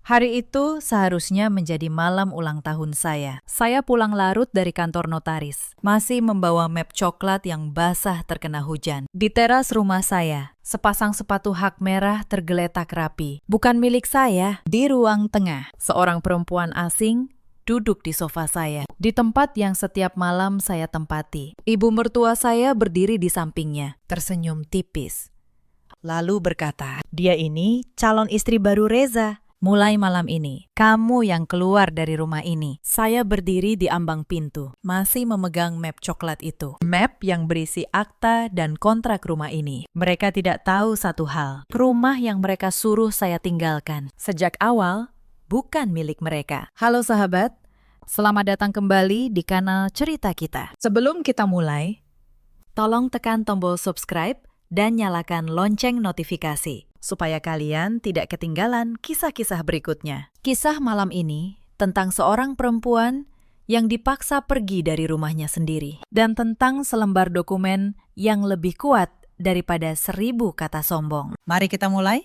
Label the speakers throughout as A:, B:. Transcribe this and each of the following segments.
A: Hari itu seharusnya menjadi malam ulang tahun saya. Saya pulang larut dari kantor notaris, masih membawa map coklat yang basah terkena hujan. Di teras rumah saya, sepasang sepatu hak merah tergeletak rapi. Bukan milik saya. Di ruang tengah, seorang perempuan asing duduk di sofa saya, di tempat yang setiap malam saya tempati. Ibu mertua saya berdiri di sampingnya, tersenyum tipis. Lalu berkata, "Dia ini calon istri baru Reza. Mulai malam ini, kamu yang keluar dari rumah ini." Saya berdiri di ambang pintu, masih memegang map coklat itu. Map yang berisi akta dan kontrak rumah ini. Mereka tidak tahu satu hal. Rumah yang mereka suruh saya tinggalkan sejak awal bukan milik mereka. Halo sahabat, selamat datang kembali di kanal Cerita Kita. Sebelum kita mulai, tolong tekan tombol subscribe dan nyalakan lonceng notifikasi, supaya kalian tidak ketinggalan kisah-kisah berikutnya. Kisah malam ini tentang seorang perempuan yang dipaksa pergi dari rumahnya sendiri, dan tentang selembar dokumen yang lebih kuat daripada 1000 kata sombong. Mari kita mulai.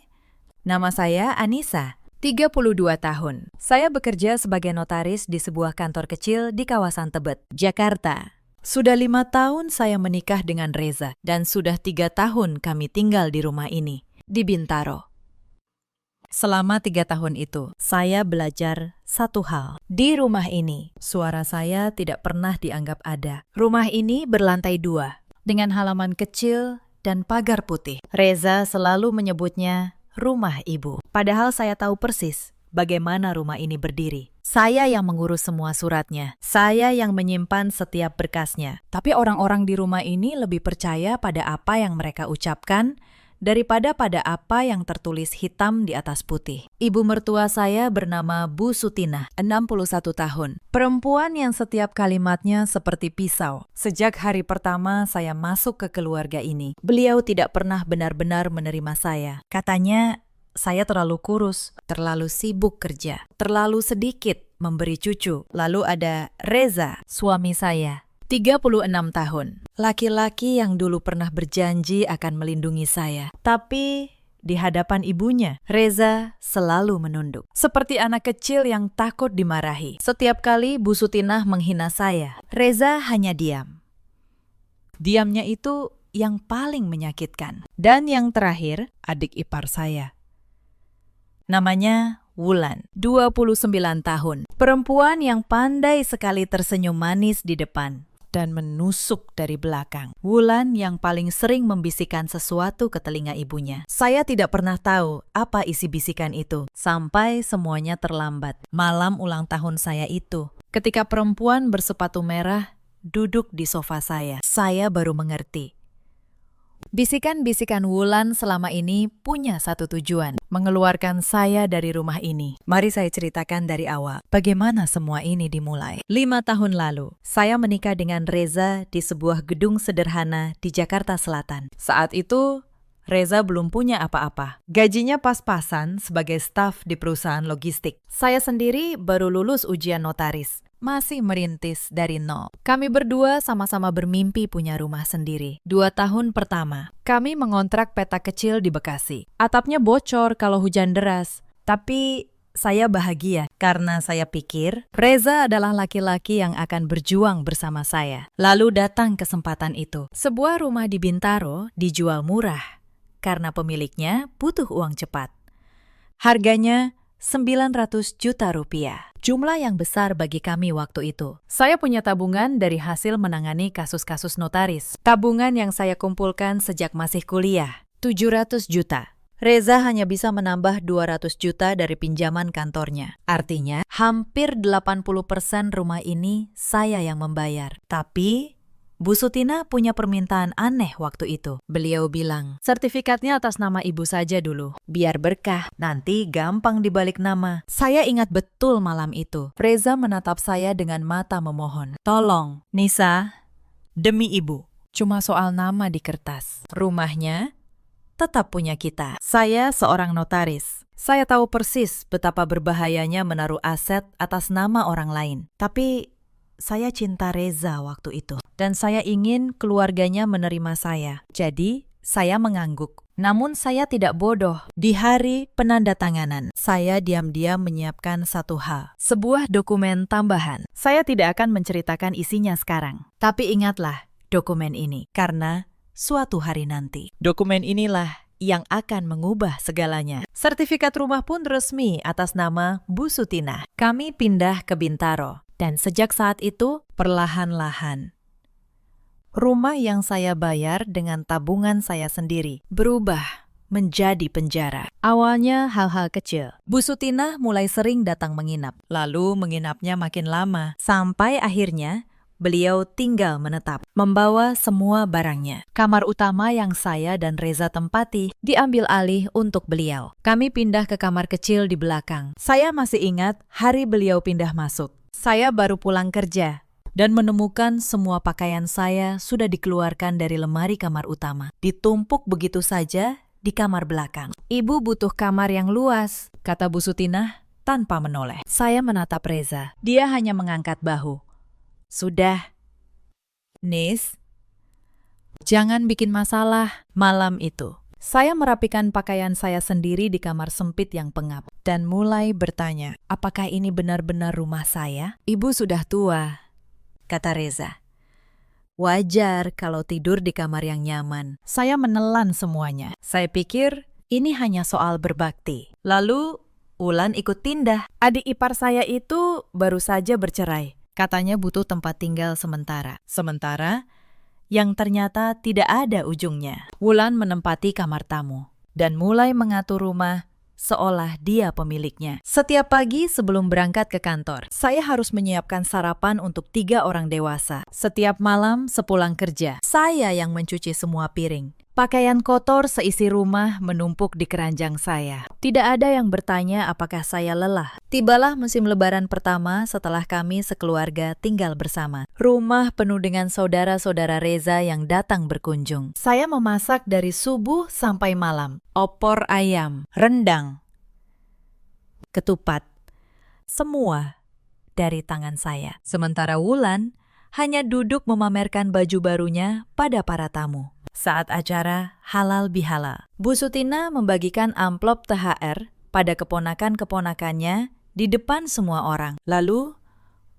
A: Nama saya Anissa, 32 tahun. Saya bekerja sebagai notaris di sebuah kantor kecil di kawasan Tebet, Jakarta. Sudah 5 tahun saya menikah dengan Reza, dan sudah 3 tahun kami tinggal di rumah ini, di Bintaro. Selama 3 tahun itu, saya belajar satu hal. Di rumah ini, suara saya tidak pernah dianggap ada. Rumah ini berlantai 2, dengan halaman kecil dan pagar putih. Reza selalu menyebutnya rumah ibu. Padahal saya tahu persis bagaimana rumah ini berdiri. Saya yang mengurus semua suratnya. Saya yang menyimpan setiap berkasnya. Tapi orang-orang di rumah ini lebih percaya pada apa yang mereka ucapkan daripada pada apa yang tertulis hitam di atas putih. Ibu mertua saya bernama Bu Sutinah, 61 tahun. Perempuan yang setiap kalimatnya seperti pisau. Sejak hari pertama saya masuk ke keluarga ini, beliau tidak pernah benar-benar menerima saya. Katanya, saya terlalu kurus, terlalu sibuk kerja, terlalu sedikit memberi cucu. Lalu ada Reza, suami saya, 36 tahun. Laki-laki yang dulu pernah berjanji akan melindungi saya. Tapi di hadapan ibunya, Reza selalu menunduk. Seperti anak kecil yang takut dimarahi. Setiap kali Bu Sutinah menghina saya, Reza hanya diam. Diamnya itu yang paling menyakitkan. Dan yang terakhir, adik ipar saya. Namanya Wulan, 29 tahun. Perempuan yang pandai sekali tersenyum manis di depan dan menusuk dari belakang. Wulan yang paling sering membisikkan sesuatu ke telinga ibunya. Saya tidak pernah tahu apa isi bisikan itu, sampai semuanya terlambat. Malam ulang tahun saya itu, ketika perempuan bersepatu merah duduk di sofa saya baru mengerti. Bisikan-bisikan Wulan selama ini punya satu tujuan, mengeluarkan saya dari rumah ini. Mari saya ceritakan dari awal, bagaimana semua ini dimulai. 5 tahun lalu, saya menikah dengan Reza di sebuah gedung sederhana di Jakarta Selatan. Saat itu, Reza belum punya apa-apa. Gajinya pas-pasan sebagai staf di perusahaan logistik. Saya sendiri baru lulus ujian notaris. Masih merintis dari nol. Kami berdua sama-sama bermimpi punya rumah sendiri. 2 tahun pertama, kami mengontrak petak kecil di Bekasi. Atapnya bocor kalau hujan deras. Tapi saya bahagia karena saya pikir Reza adalah laki-laki yang akan berjuang bersama saya. Lalu datang kesempatan itu. Sebuah rumah di Bintaro dijual murah karena pemiliknya butuh uang cepat. Harganya 900 juta rupiah. Jumlah yang besar bagi kami waktu itu. Saya punya tabungan dari hasil menangani kasus-kasus notaris. Tabungan yang saya kumpulkan sejak masih kuliah, 700 juta. Reza hanya bisa menambah 200 juta dari pinjaman kantornya. Artinya, hampir 80% rumah ini saya yang membayar. Tapi Bu Sutinah punya permintaan aneh waktu itu. Beliau bilang, sertifikatnya atas nama ibu saja dulu. Biar berkah, nanti gampang dibalik nama. Saya ingat betul malam itu. Reza menatap saya dengan mata memohon. Tolong, Nisa, demi ibu. Cuma soal nama di kertas. Rumahnya tetap punya kita. Saya seorang notaris. Saya tahu persis betapa berbahayanya menaruh aset atas nama orang lain. Tapi saya cinta Reza waktu itu, dan saya ingin keluarganya menerima saya. Jadi, saya mengangguk. Namun saya tidak bodoh. Di hari penandatanganan, saya diam-diam menyiapkan satu hal. Sebuah dokumen tambahan. Saya tidak akan menceritakan isinya sekarang. Tapi ingatlah dokumen ini, karena suatu hari nanti, dokumen inilah yang akan mengubah segalanya. Sertifikat rumah pun resmi atas nama Bu Sutinah. Kami pindah ke Bintaro. Dan sejak saat itu, perlahan-lahan, rumah yang saya bayar dengan tabungan saya sendiri berubah menjadi penjara. Awalnya hal-hal kecil. Bu Sutinah mulai sering datang menginap. Lalu menginapnya makin lama. Sampai akhirnya beliau tinggal menetap, membawa semua barangnya. Kamar utama yang saya dan Reza tempati diambil alih untuk beliau. Kami pindah ke kamar kecil di belakang. Saya masih ingat hari beliau pindah masuk. Saya baru pulang kerja dan menemukan semua pakaian saya sudah dikeluarkan dari lemari kamar utama. Ditumpuk begitu saja di kamar belakang. Ibu butuh kamar yang luas, kata Bu Sutinah tanpa menoleh. Saya menatap Reza. Dia hanya mengangkat bahu. Sudah, Nis, jangan bikin masalah. Malam itu, saya merapikan pakaian saya sendiri di kamar sempit yang pengap dan mulai bertanya, apakah ini benar-benar rumah saya? Ibu sudah tua, kata Reza. Wajar kalau tidur di kamar yang nyaman. Saya menelan semuanya. Saya pikir ini hanya soal berbakti. Lalu, Ulan ikut pindah. Adik ipar saya itu baru saja bercerai. Katanya butuh tempat tinggal sementara. Sementara, yang ternyata tidak ada ujungnya. Wulan menempati kamar tamu dan mulai mengatur rumah seolah dia pemiliknya. Setiap pagi sebelum berangkat ke kantor, saya harus menyiapkan sarapan untuk 3 orang dewasa. Setiap malam sepulang kerja, saya yang mencuci semua piring. Pakaian kotor seisi rumah menumpuk di keranjang saya. Tidak ada yang bertanya apakah saya lelah. Tibalah musim lebaran pertama setelah kami sekeluarga tinggal bersama. Rumah penuh dengan saudara-saudara Reza yang datang berkunjung. Saya memasak dari subuh sampai malam. Opor ayam, rendang, ketupat, semua dari tangan saya. Sementara Wulan hanya duduk memamerkan baju barunya pada para tamu. Saat acara halal bihalal, Bu Sutinah membagikan amplop THR pada keponakan-keponakannya di depan semua orang. Lalu,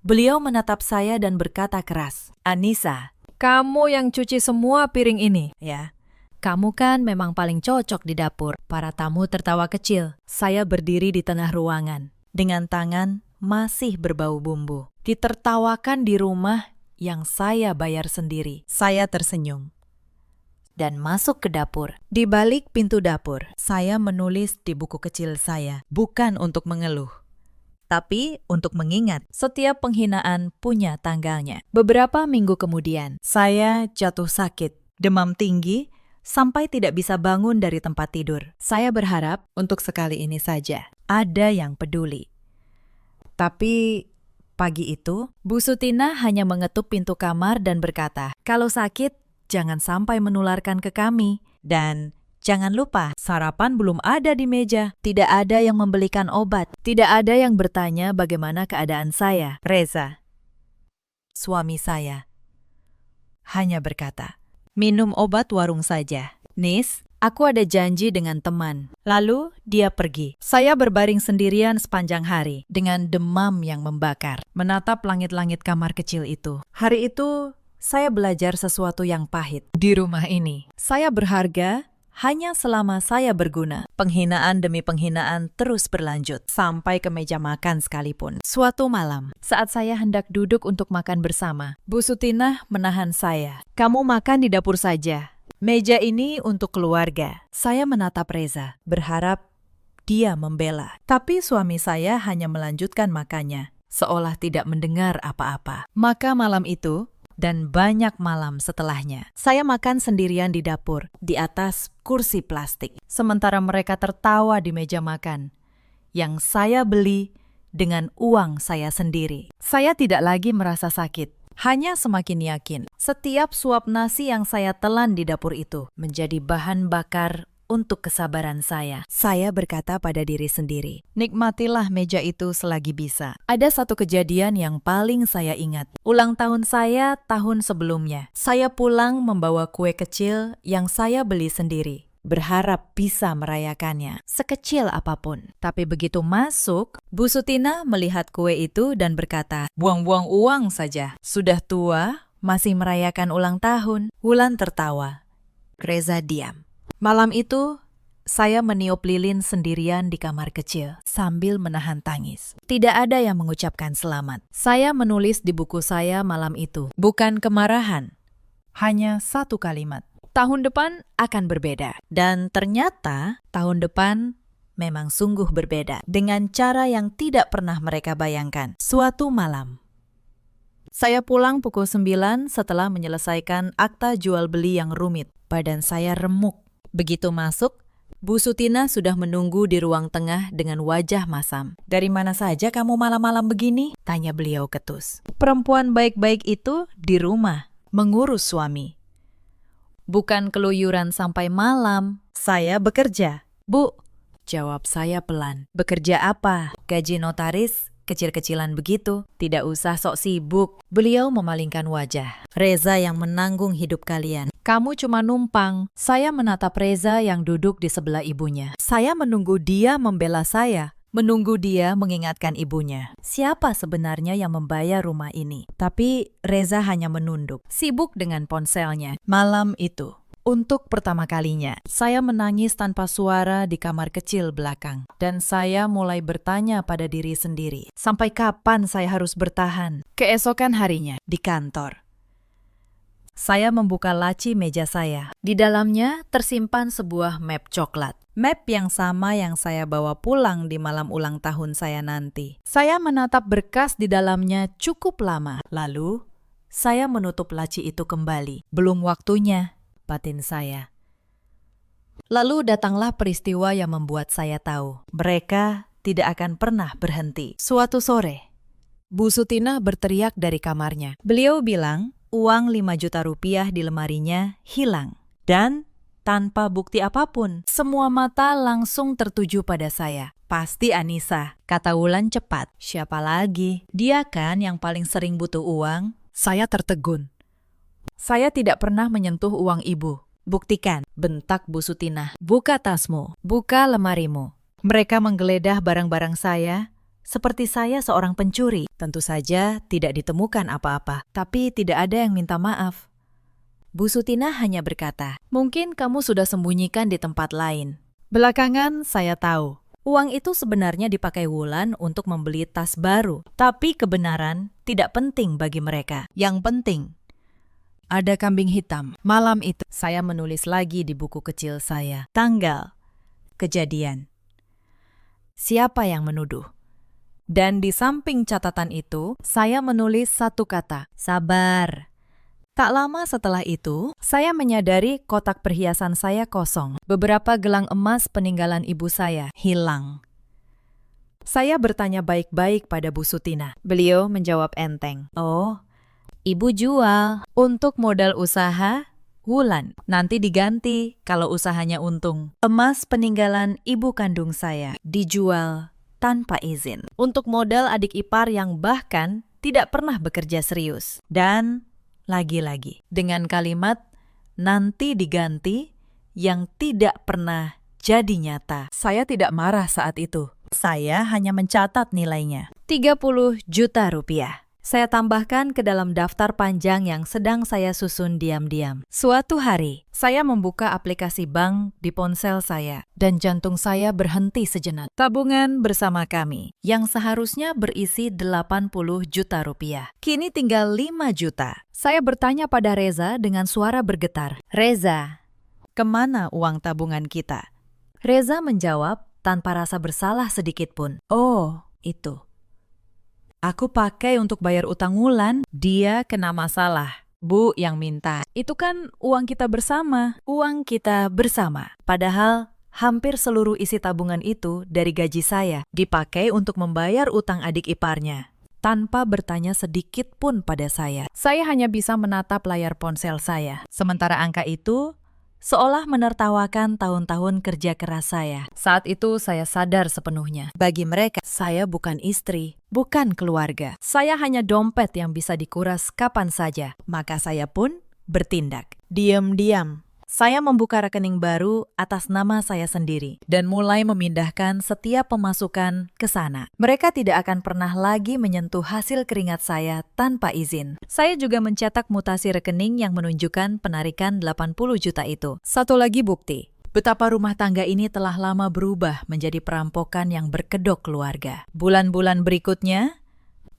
A: beliau menatap saya dan berkata keras, Anissa, kamu yang cuci semua piring ini, ya? Kamu kan memang paling cocok di dapur. Para tamu tertawa kecil. Saya berdiri di tengah ruangan, dengan tangan masih berbau bumbu. Ditertawakan di rumah yang saya bayar sendiri. Saya tersenyum dan masuk ke dapur. Di balik pintu dapur, saya menulis di buku kecil saya, bukan untuk mengeluh, tapi untuk mengingat setiap penghinaan punya tanggalnya. Beberapa minggu kemudian, saya jatuh sakit, demam tinggi, sampai tidak bisa bangun dari tempat tidur. Saya berharap untuk sekali ini saja ada yang peduli. Tapi pagi itu, Bu Sutinah hanya mengetuk pintu kamar dan berkata, kalau sakit, jangan sampai menularkan ke kami. Dan jangan lupa, sarapan belum ada di meja. Tidak ada yang membelikan obat. Tidak ada yang bertanya bagaimana keadaan saya. Reza, suami saya, hanya berkata, minum obat warung saja. Nis, aku ada janji dengan teman. Lalu dia pergi. Saya berbaring sendirian sepanjang hari dengan demam yang membakar, menatap langit-langit kamar kecil itu. Hari itu, saya belajar sesuatu yang pahit. Di rumah ini, saya berharga hanya selama saya berguna. Penghinaan demi penghinaan terus berlanjut, sampai ke meja makan sekalipun. Suatu malam, saat saya hendak duduk untuk makan bersama, Bu Sutinah menahan saya. Kamu makan di dapur saja. Meja ini untuk keluarga. Saya menatap Reza, berharap dia membela. Tapi suami saya hanya melanjutkan makannya, seolah tidak mendengar apa-apa. Maka malam itu, dan banyak malam setelahnya, saya makan sendirian di dapur, di atas kursi plastik. Sementara mereka tertawa di meja makan, yang saya beli dengan uang saya sendiri. Saya tidak lagi merasa sakit, hanya semakin yakin. Setiap suap nasi yang saya telan di dapur itu menjadi bahan bakar untuk kesabaran saya. Saya berkata pada diri sendiri, nikmatilah meja itu selagi bisa. Ada satu kejadian yang paling saya ingat. Ulang tahun saya tahun sebelumnya. Saya pulang membawa kue kecil yang saya beli sendiri. berharap bisa merayakannya, sekecil apapun. Tapi begitu masuk, Bu Sutina melihat kue itu dan berkata, "Buang-buang uang saja. Sudah tua, masih merayakan ulang tahun." Wulan tertawa. Reza diam. Malam itu, saya meniup lilin sendirian di kamar kecil sambil menahan tangis. Tidak ada yang mengucapkan selamat. Saya menulis di buku saya malam itu, bukan kemarahan, hanya satu kalimat. Tahun depan akan berbeda. Dan ternyata tahun depan memang sungguh berbeda dengan cara yang tidak pernah mereka bayangkan. Suatu malam, saya pulang pukul 9 setelah menyelesaikan akta jual beli yang rumit. Badan saya remuk. Begitu masuk, Bu Sutina sudah menunggu di ruang tengah dengan wajah masam. "Dari mana saja kamu malam-malam begini?" tanya beliau ketus. "Perempuan baik-baik itu di rumah, mengurus suami. Bukan keluyuran sampai malam. Saya bekerja." "Bu," jawab saya pelan. "Bekerja apa? Gaji notaris kecil-kecilan begitu. Tidak usah sok sibuk." Beliau memalingkan wajah. "Reza yang menanggung hidup kalian. Kamu cuma numpang." Saya menatap Reza yang duduk di sebelah ibunya. Saya menunggu dia membela saya. Menunggu dia mengingatkan ibunya. Siapa sebenarnya yang membayar rumah ini? Tapi Reza hanya menunduk, sibuk dengan ponselnya. Malam itu, untuk pertama kalinya, saya menangis tanpa suara di kamar kecil belakang. Dan saya mulai bertanya pada diri sendiri, sampai kapan saya harus bertahan? Keesokan harinya, di kantor, saya membuka laci meja saya. Di dalamnya tersimpan sebuah map coklat. Map yang sama yang saya bawa pulang di malam ulang tahun saya nanti. Saya menatap berkas di dalamnya cukup lama. Lalu, saya menutup laci itu kembali. Belum waktunya, batin saya. Lalu datanglah peristiwa yang membuat saya tahu. Mereka tidak akan pernah berhenti. Suatu sore, Bu Sutina berteriak dari kamarnya. Beliau bilang, uang 5 juta rupiah di lemarinya hilang. Dan tanpa bukti apapun, semua mata langsung tertuju pada saya. "Pasti Anissa," kata Wulan cepat. "Siapa lagi? Dia kan yang paling sering butuh uang." Saya tertegun. "Saya tidak pernah menyentuh uang ibu." "Buktikan," bentak Bu Sutina. "Buka tasmu, buka lemarimu." Mereka menggeledah barang-barang saya, seperti saya seorang pencuri. Tentu saja tidak ditemukan apa-apa, tapi tidak ada yang minta maaf. Bu Sutina hanya berkata, "Mungkin kamu sudah sembunyikan di tempat lain." Belakangan saya tahu, uang itu sebenarnya dipakai Wulan untuk membeli tas baru. Tapi kebenaran tidak penting bagi mereka. Yang penting, ada kambing hitam. Malam itu, saya menulis lagi di buku kecil saya. Tanggal, kejadian, siapa yang menuduh. Dan di samping catatan itu, saya menulis satu kata, sabar. Tak lama setelah itu, saya menyadari kotak perhiasan saya kosong. Beberapa gelang emas peninggalan ibu saya hilang. Saya bertanya baik-baik pada Bu Sutina. Beliau menjawab enteng. "Oh, ibu jual untuk modal usaha Wulan. Nanti diganti kalau usahanya untung." Emas peninggalan ibu kandung saya dijual tanpa izin. Untuk modal adik ipar yang bahkan tidak pernah bekerja serius. Dan lagi-lagi, dengan kalimat nanti diganti yang tidak pernah jadi nyata. Saya tidak marah saat itu. Saya hanya mencatat nilainya. 30 juta rupiah. Saya tambahkan ke dalam daftar panjang yang sedang saya susun diam-diam. Suatu hari, saya membuka aplikasi bank di ponsel saya dan jantung saya berhenti sejenak. Tabungan bersama kami yang seharusnya berisi 80 juta rupiah. Kini tinggal 5 juta. Saya bertanya pada Reza dengan suara bergetar. "Reza, kemana uang tabungan kita?" Reza menjawab tanpa rasa bersalah sedikit pun. "Oh, itu. Aku pakai untuk bayar utang Wulan. Dia kena masalah. Bu yang minta. Itu kan uang kita bersama." Uang kita bersama. Padahal hampir seluruh isi tabungan itu dari gaji saya dipakai untuk membayar utang adik iparnya. Tanpa bertanya sedikit pun pada saya. Saya hanya bisa menatap layar ponsel saya. Sementara angka itu seolah menertawakan tahun-tahun kerja keras saya. Saat itu saya sadar sepenuhnya. Bagi mereka, saya bukan istri, bukan keluarga. Saya hanya dompet yang bisa dikuras kapan saja. Maka saya pun bertindak. Diam-diam, Saya membuka rekening baru atas nama saya sendiri dan mulai memindahkan setiap pemasukan ke sana. Mereka tidak akan pernah lagi menyentuh hasil keringat saya tanpa izin. Saya juga mencetak mutasi rekening yang menunjukkan penarikan 80 juta itu. Satu lagi bukti betapa rumah tangga ini telah lama berubah menjadi perampokan yang berkedok keluarga. Bulan-bulan berikutnya,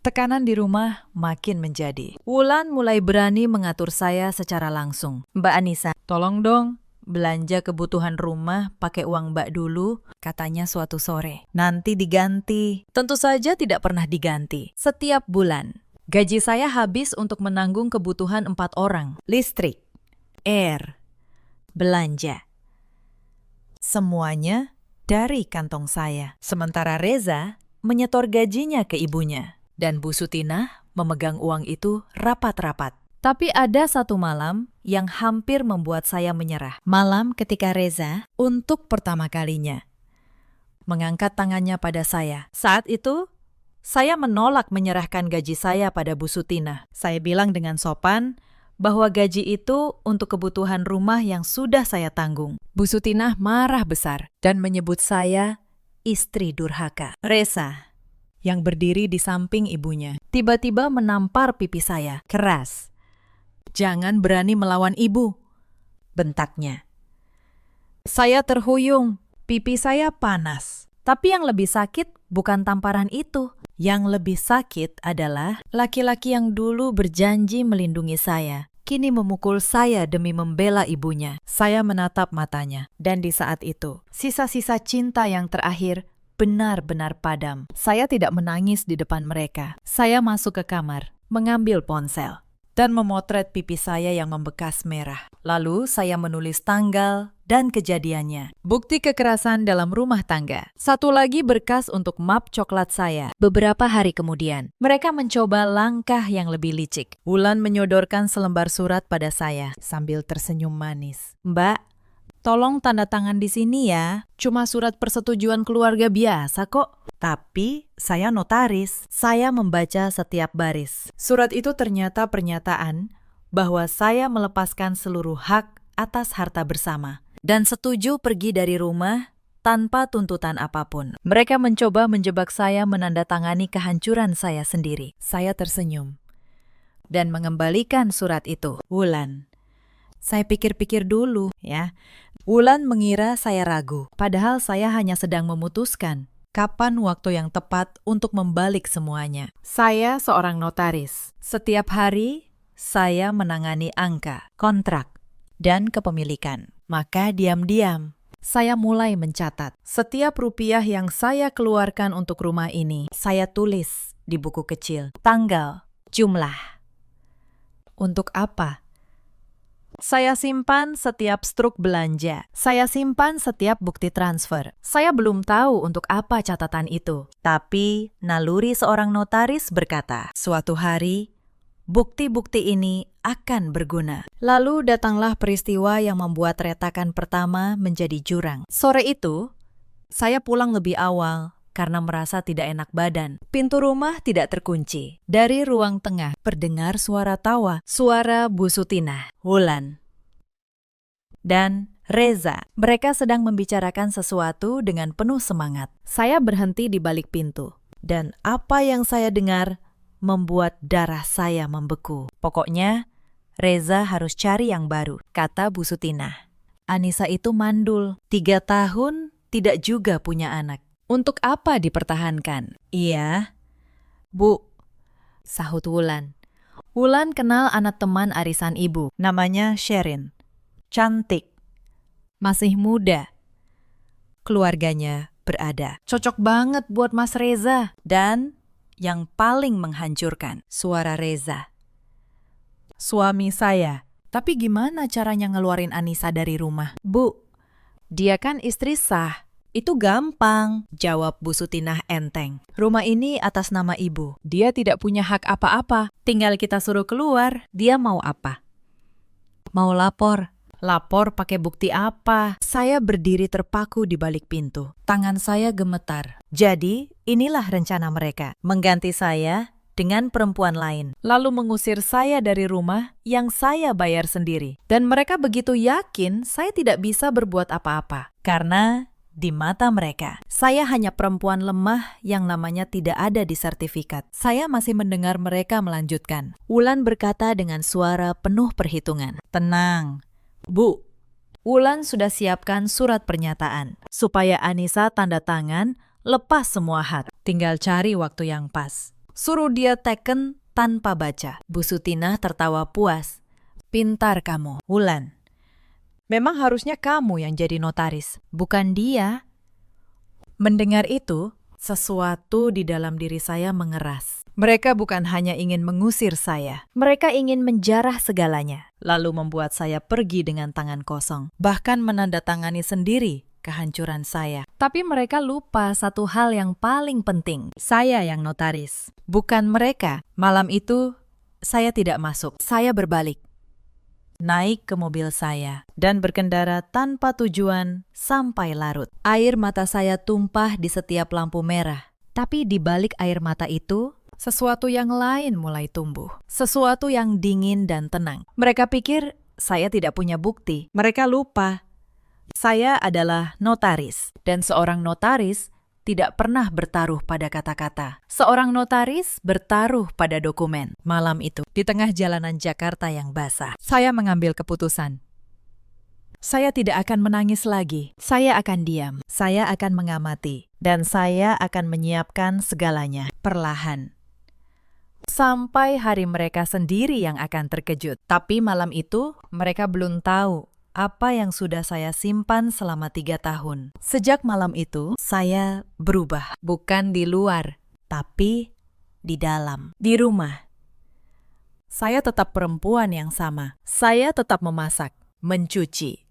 A: tekanan di rumah makin menjadi. Wulan mulai berani mengatur saya secara langsung. Mbak Anissa, tolong dong belanja kebutuhan rumah pakai uang Mbak dulu, katanya suatu sore. Nanti diganti. Tentu saja tidak pernah diganti. Setiap bulan, gaji saya habis untuk menanggung kebutuhan 4 orang. Listrik, air, belanja. Semuanya dari kantong saya. Sementara Reza menyetor gajinya ke ibunya. Dan Bu Sutinah memegang uang itu rapat-rapat. Tapi ada satu malam yang hampir membuat saya menyerah. Malam ketika Reza, untuk pertama kalinya, mengangkat tangannya pada saya. Saat itu, saya menolak menyerahkan gaji saya pada Bu Sutinah. Saya bilang dengan sopan bahwa gaji itu untuk kebutuhan rumah yang sudah saya tanggung. Bu Sutinah marah besar dan menyebut saya istri durhaka. Reza, yang berdiri di samping ibunya, tiba-tiba menampar pipi saya keras. "Jangan berani melawan ibu," bentaknya. Saya terhuyung, pipi saya panas. Tapi yang lebih sakit bukan tamparan itu. Yang lebih sakit adalah laki-laki yang dulu berjanji melindungi saya, kini memukul saya demi membela ibunya. Saya menatap matanya, dan di saat itu, sisa-sisa cinta yang terakhir benar-benar padam. Saya tidak menangis di depan mereka. Saya masuk ke kamar, mengambil ponsel, dan memotret pipi saya yang membekas merah. Lalu saya menulis tanggal dan kejadiannya. Bukti kekerasan dalam rumah tangga. Satu lagi berkas untuk map coklat saya. Beberapa hari kemudian, mereka mencoba langkah yang lebih licik. Wulan menyodorkan selembar surat pada saya sambil tersenyum manis. "Mbak, tolong tanda tangan di sini ya. Cuma surat persetujuan keluarga biasa kok." Tapi saya notaris. Saya membaca setiap baris. Surat itu ternyata pernyataan bahwa saya melepaskan seluruh hak atas harta bersama dan setuju pergi dari rumah tanpa tuntutan apapun. Mereka mencoba menjebak saya menandatangani kehancuran saya sendiri. Saya tersenyum dan mengembalikan surat itu. "Wulan, saya pikir-pikir dulu ya." Wulan mengira saya ragu, padahal saya hanya sedang memutuskan kapan waktu yang tepat untuk membalik semuanya. Saya seorang notaris. Setiap hari, saya menangani angka, kontrak, dan kepemilikan. Maka diam-diam, saya mulai mencatat. Setiap rupiah yang saya keluarkan untuk rumah ini, saya tulis di buku kecil. Tanggal, jumlah. Untuk apa? Saya simpan setiap struk belanja. Saya simpan setiap bukti transfer. Saya belum tahu untuk apa catatan itu. Tapi naluri seorang notaris berkata, suatu hari bukti-bukti ini akan berguna. Lalu datanglah peristiwa yang membuat retakan pertama menjadi jurang. Sore itu, saya pulang lebih awal karena merasa tidak enak badan. Pintu rumah tidak terkunci. Dari ruang tengah, terdengar suara tawa, suara Bu Sutinah, Wulan, dan Reza. Mereka sedang membicarakan sesuatu dengan penuh semangat. Saya berhenti di balik pintu, dan apa yang saya dengar membuat darah saya membeku. Pokoknya, Reza harus cari yang baru, kata Bu Sutinah. Anissa itu mandul, 3 tahun tidak juga punya anak. Untuk apa dipertahankan? Iya, Bu, sahut Wulan. Wulan kenal anak teman arisan ibu, namanya Sherin. Cantik, masih muda. Keluarganya berada. Cocok banget buat Mas Reza. Dan yang paling menghancurkan, suara Reza. Suami saya. Tapi gimana caranya ngeluarin Anissa dari rumah? Bu, dia kan istri sah. Itu gampang, jawab Bu Sutinah enteng. Rumah ini atas nama ibu. Dia tidak punya hak apa-apa. Tinggal kita suruh keluar. Dia mau apa? Mau lapor. Lapor pakai bukti apa? Saya berdiri terpaku di balik pintu. Tangan saya gemetar. Jadi, inilah rencana mereka. Mengganti saya dengan perempuan lain, lalu mengusir saya dari rumah yang saya bayar sendiri. Dan mereka begitu yakin saya tidak bisa berbuat apa-apa, karena di mata mereka, saya hanya perempuan lemah yang namanya tidak ada di sertifikat. Saya masih mendengar mereka melanjutkan. Wulan berkata dengan suara penuh perhitungan, "Tenang, Bu. Wulan sudah siapkan surat pernyataan, supaya Anissa tanda tangan, lepas semua had. Tinggal cari waktu yang pas. Suruh dia teken tanpa baca." Bu Sutina tertawa puas. "Pintar kamu, Wulan. Memang harusnya kamu yang jadi notaris, bukan dia." Mendengar itu, sesuatu di dalam diri saya mengeras. Mereka bukan hanya ingin mengusir saya, mereka ingin menjarah segalanya, lalu membuat saya pergi dengan tangan kosong, bahkan menandatangani sendiri kehancuran saya. Tapi mereka lupa satu hal yang paling penting. Saya yang notaris, bukan mereka. Malam itu, saya tidak masuk. Saya berbalik, naik ke mobil saya, dan berkendara tanpa tujuan sampai larut. Air mata saya tumpah di setiap lampu merah. Tapi di balik air mata itu, sesuatu yang lain mulai tumbuh. Sesuatu yang dingin dan tenang. Mereka pikir saya tidak punya bukti. Mereka lupa saya adalah notaris. Dan seorang notaris tidak pernah bertaruh pada kata-kata. Seorang notaris bertaruh pada dokumen. Malam itu, di tengah jalanan Jakarta yang basah, saya mengambil keputusan. Saya tidak akan menangis lagi. Saya akan diam. Saya akan mengamati. Dan saya akan menyiapkan segalanya perlahan. Sampai hari mereka sendiri yang akan terkejut. Tapi malam itu, mereka belum tahu apa yang sudah saya simpan selama 3 tahun. Sejak malam itu, saya berubah. Bukan di luar, tapi di dalam, di rumah. Saya tetap perempuan yang sama. Saya tetap memasak, mencuci,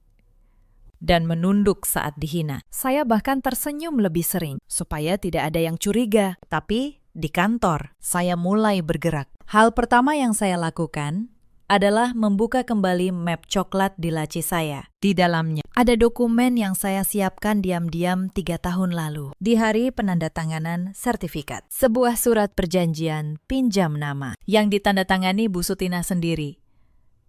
A: dan menunduk saat dihina. Saya bahkan tersenyum lebih sering, supaya tidak ada yang curiga. Tapi di kantor, saya mulai bergerak. Hal pertama yang saya lakukan adalah membuka kembali map coklat di laci saya. Di dalamnya ada dokumen yang saya siapkan diam-diam 3 tahun lalu. Di hari penandatanganan sertifikat. Sebuah surat perjanjian pinjam nama yang ditandatangani Bu Sutina sendiri.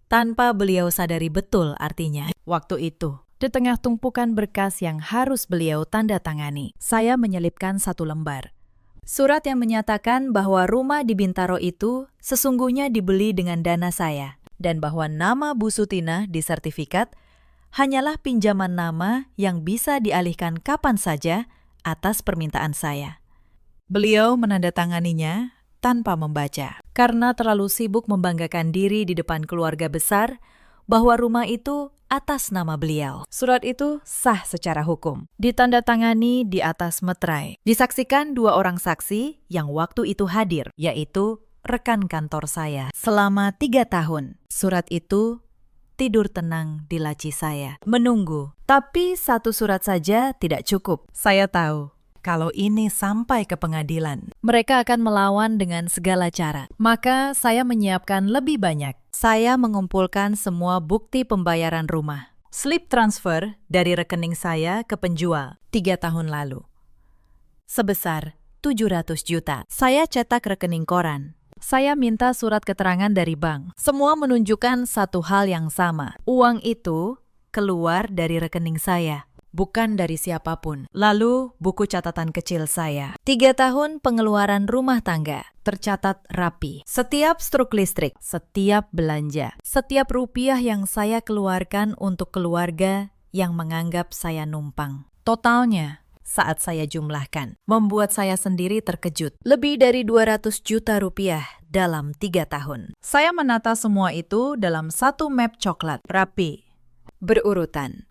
A: Tanpa beliau sadari betul artinya. Waktu itu, di tengah tumpukan berkas yang harus beliau tanda tangani, saya menyelipkan 1 lembar. Surat yang menyatakan bahwa rumah di Bintaro itu sesungguhnya dibeli dengan dana saya, dan bahwa nama Bu Sutina di sertifikat hanyalah pinjaman nama yang bisa dialihkan kapan saja atas permintaan saya. Beliau menandatanganinya tanpa membaca, karena terlalu sibuk membanggakan diri di depan keluarga besar bahwa rumah itu atas nama beliau. Surat itu sah secara hukum, ditandatangani di atas meterai. Disaksikan 2 orang saksi yang waktu itu hadir, yaitu rekan kantor saya. Selama 3 tahun, surat itu tidur tenang di laci saya, menunggu. Tapi 1 surat saja tidak cukup. Saya tahu, kalau ini sampai ke pengadilan, mereka akan melawan dengan segala cara. Maka saya menyiapkan lebih banyak. Saya mengumpulkan semua bukti pembayaran rumah. Slip transfer dari rekening saya ke penjual 3 tahun lalu. Sebesar 700 juta. Saya cetak rekening koran. Saya minta surat keterangan dari bank. Semua menunjukkan satu hal yang sama. Uang itu keluar dari rekening saya, bukan dari siapapun. Lalu buku catatan kecil saya. 3 tahun pengeluaran rumah tangga tercatat rapi. Setiap struk listrik, setiap belanja, setiap rupiah yang saya keluarkan untuk keluarga yang menganggap saya numpang. Totalnya, saat saya jumlahkan, membuat saya sendiri terkejut. Lebih dari 200 juta rupiah dalam 3 tahun. Saya menata semua itu dalam 1 map coklat, rapi, berurutan,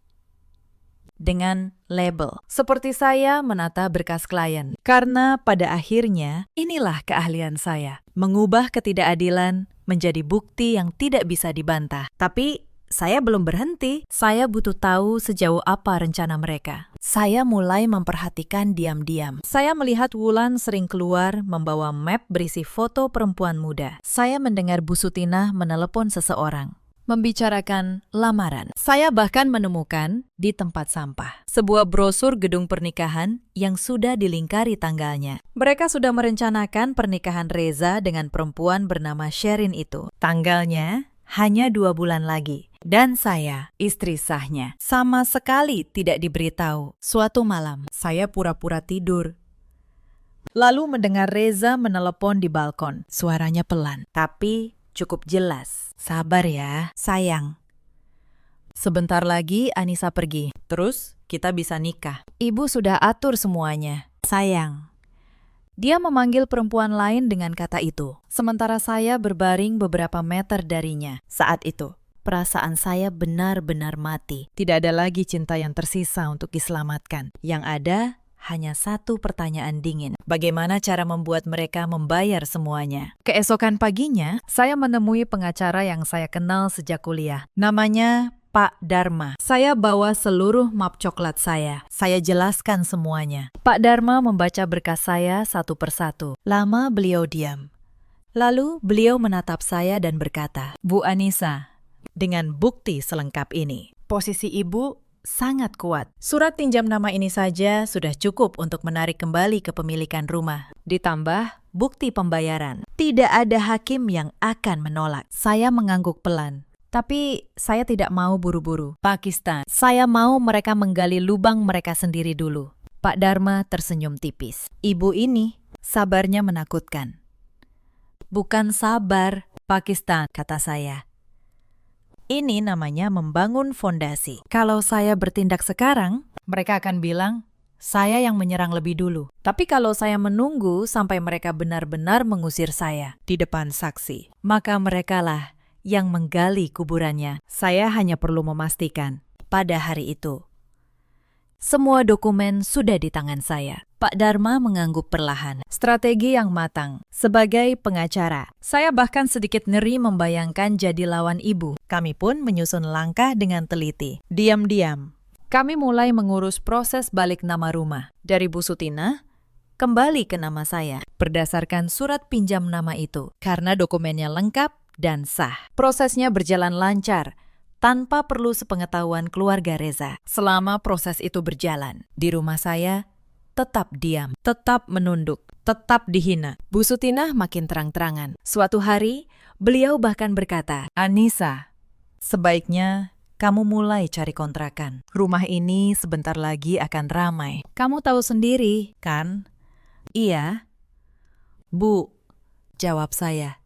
A: dengan label. Seperti saya menata berkas klien. Karena pada akhirnya, inilah keahlian saya. Mengubah ketidakadilan menjadi bukti yang tidak bisa dibantah. Tapi saya belum berhenti. Saya butuh tahu sejauh apa rencana mereka. Saya mulai memperhatikan diam-diam. Saya melihat Wulan sering keluar membawa map berisi foto perempuan muda. Saya mendengar Bu Sutina menelepon seseorang. membicarakan lamaran. Saya bahkan menemukan di tempat sampah sebuah brosur gedung pernikahan yang sudah dilingkari tanggalnya. Mereka sudah merencanakan pernikahan Reza dengan perempuan bernama Sherin itu. Tanggalnya hanya 2 bulan lagi. Dan saya, istri sahnya, sama sekali tidak diberitahu. Suatu malam, saya pura-pura tidur. Lalu mendengar Reza menelepon di balkon. Suaranya pelan, tapi cukup jelas. Sabar ya, sayang. Sebentar lagi Anissa pergi. Terus kita bisa nikah. Ibu sudah atur semuanya. Sayang. Dia memanggil perempuan lain dengan kata itu. Sementara saya berbaring beberapa meter darinya. Saat itu, perasaan saya benar-benar mati. Tidak ada lagi cinta yang tersisa untuk diselamatkan. Yang ada hanya satu pertanyaan dingin. Bagaimana cara membuat mereka membayar semuanya? Keesokan paginya, saya menemui pengacara yang saya kenal sejak kuliah. Namanya Pak Dharma. Saya bawa seluruh map coklat saya. Saya jelaskan semuanya. Pak Dharma membaca berkas saya satu persatu. Lama beliau diam. Lalu beliau menatap saya dan berkata, Bu Anissa, dengan bukti selengkap ini, posisi ibu sangat kuat. Surat pinjam nama ini saja sudah cukup untuk menarik kembali kepemilikan rumah. Ditambah bukti pembayaran. Tidak ada hakim yang akan menolak. Saya mengangguk pelan. Tapi saya tidak mau buru-buru. Pakistan, saya mau mereka menggali lubang mereka sendiri dulu. Pak Dharma tersenyum tipis. Ibu ini sabarnya menakutkan. Bukan sabar, Pakistan, kata saya. Ini namanya membangun fondasi. Kalau saya bertindak sekarang, mereka akan bilang, saya yang menyerang lebih dulu. Tapi kalau saya menunggu sampai mereka benar-benar mengusir saya di depan saksi, maka merekalah yang menggali kuburannya. Saya hanya perlu memastikan pada hari itu semua dokumen sudah di tangan saya. Pak Dharma mengangguk perlahan. Strategi yang matang. Sebagai pengacara, saya bahkan sedikit ngeri membayangkan jadi lawan ibu. Kami pun menyusun langkah dengan teliti. Diam-diam, kami mulai mengurus proses balik nama rumah. Dari Bu Sutina, kembali ke nama saya. Berdasarkan surat pinjam nama itu. Karena dokumennya lengkap dan sah. Prosesnya berjalan lancar, tanpa perlu sepengetahuan keluarga Reza. Selama proses itu berjalan, di rumah saya tetap diam, tetap menunduk, tetap dihina. Bu Sutina makin terang-terangan. Suatu hari, beliau bahkan berkata, Anissa, sebaiknya kamu mulai cari kontrakan. Rumah ini sebentar lagi akan ramai. Kamu tahu sendiri, kan? Iya. Bu, jawab saya.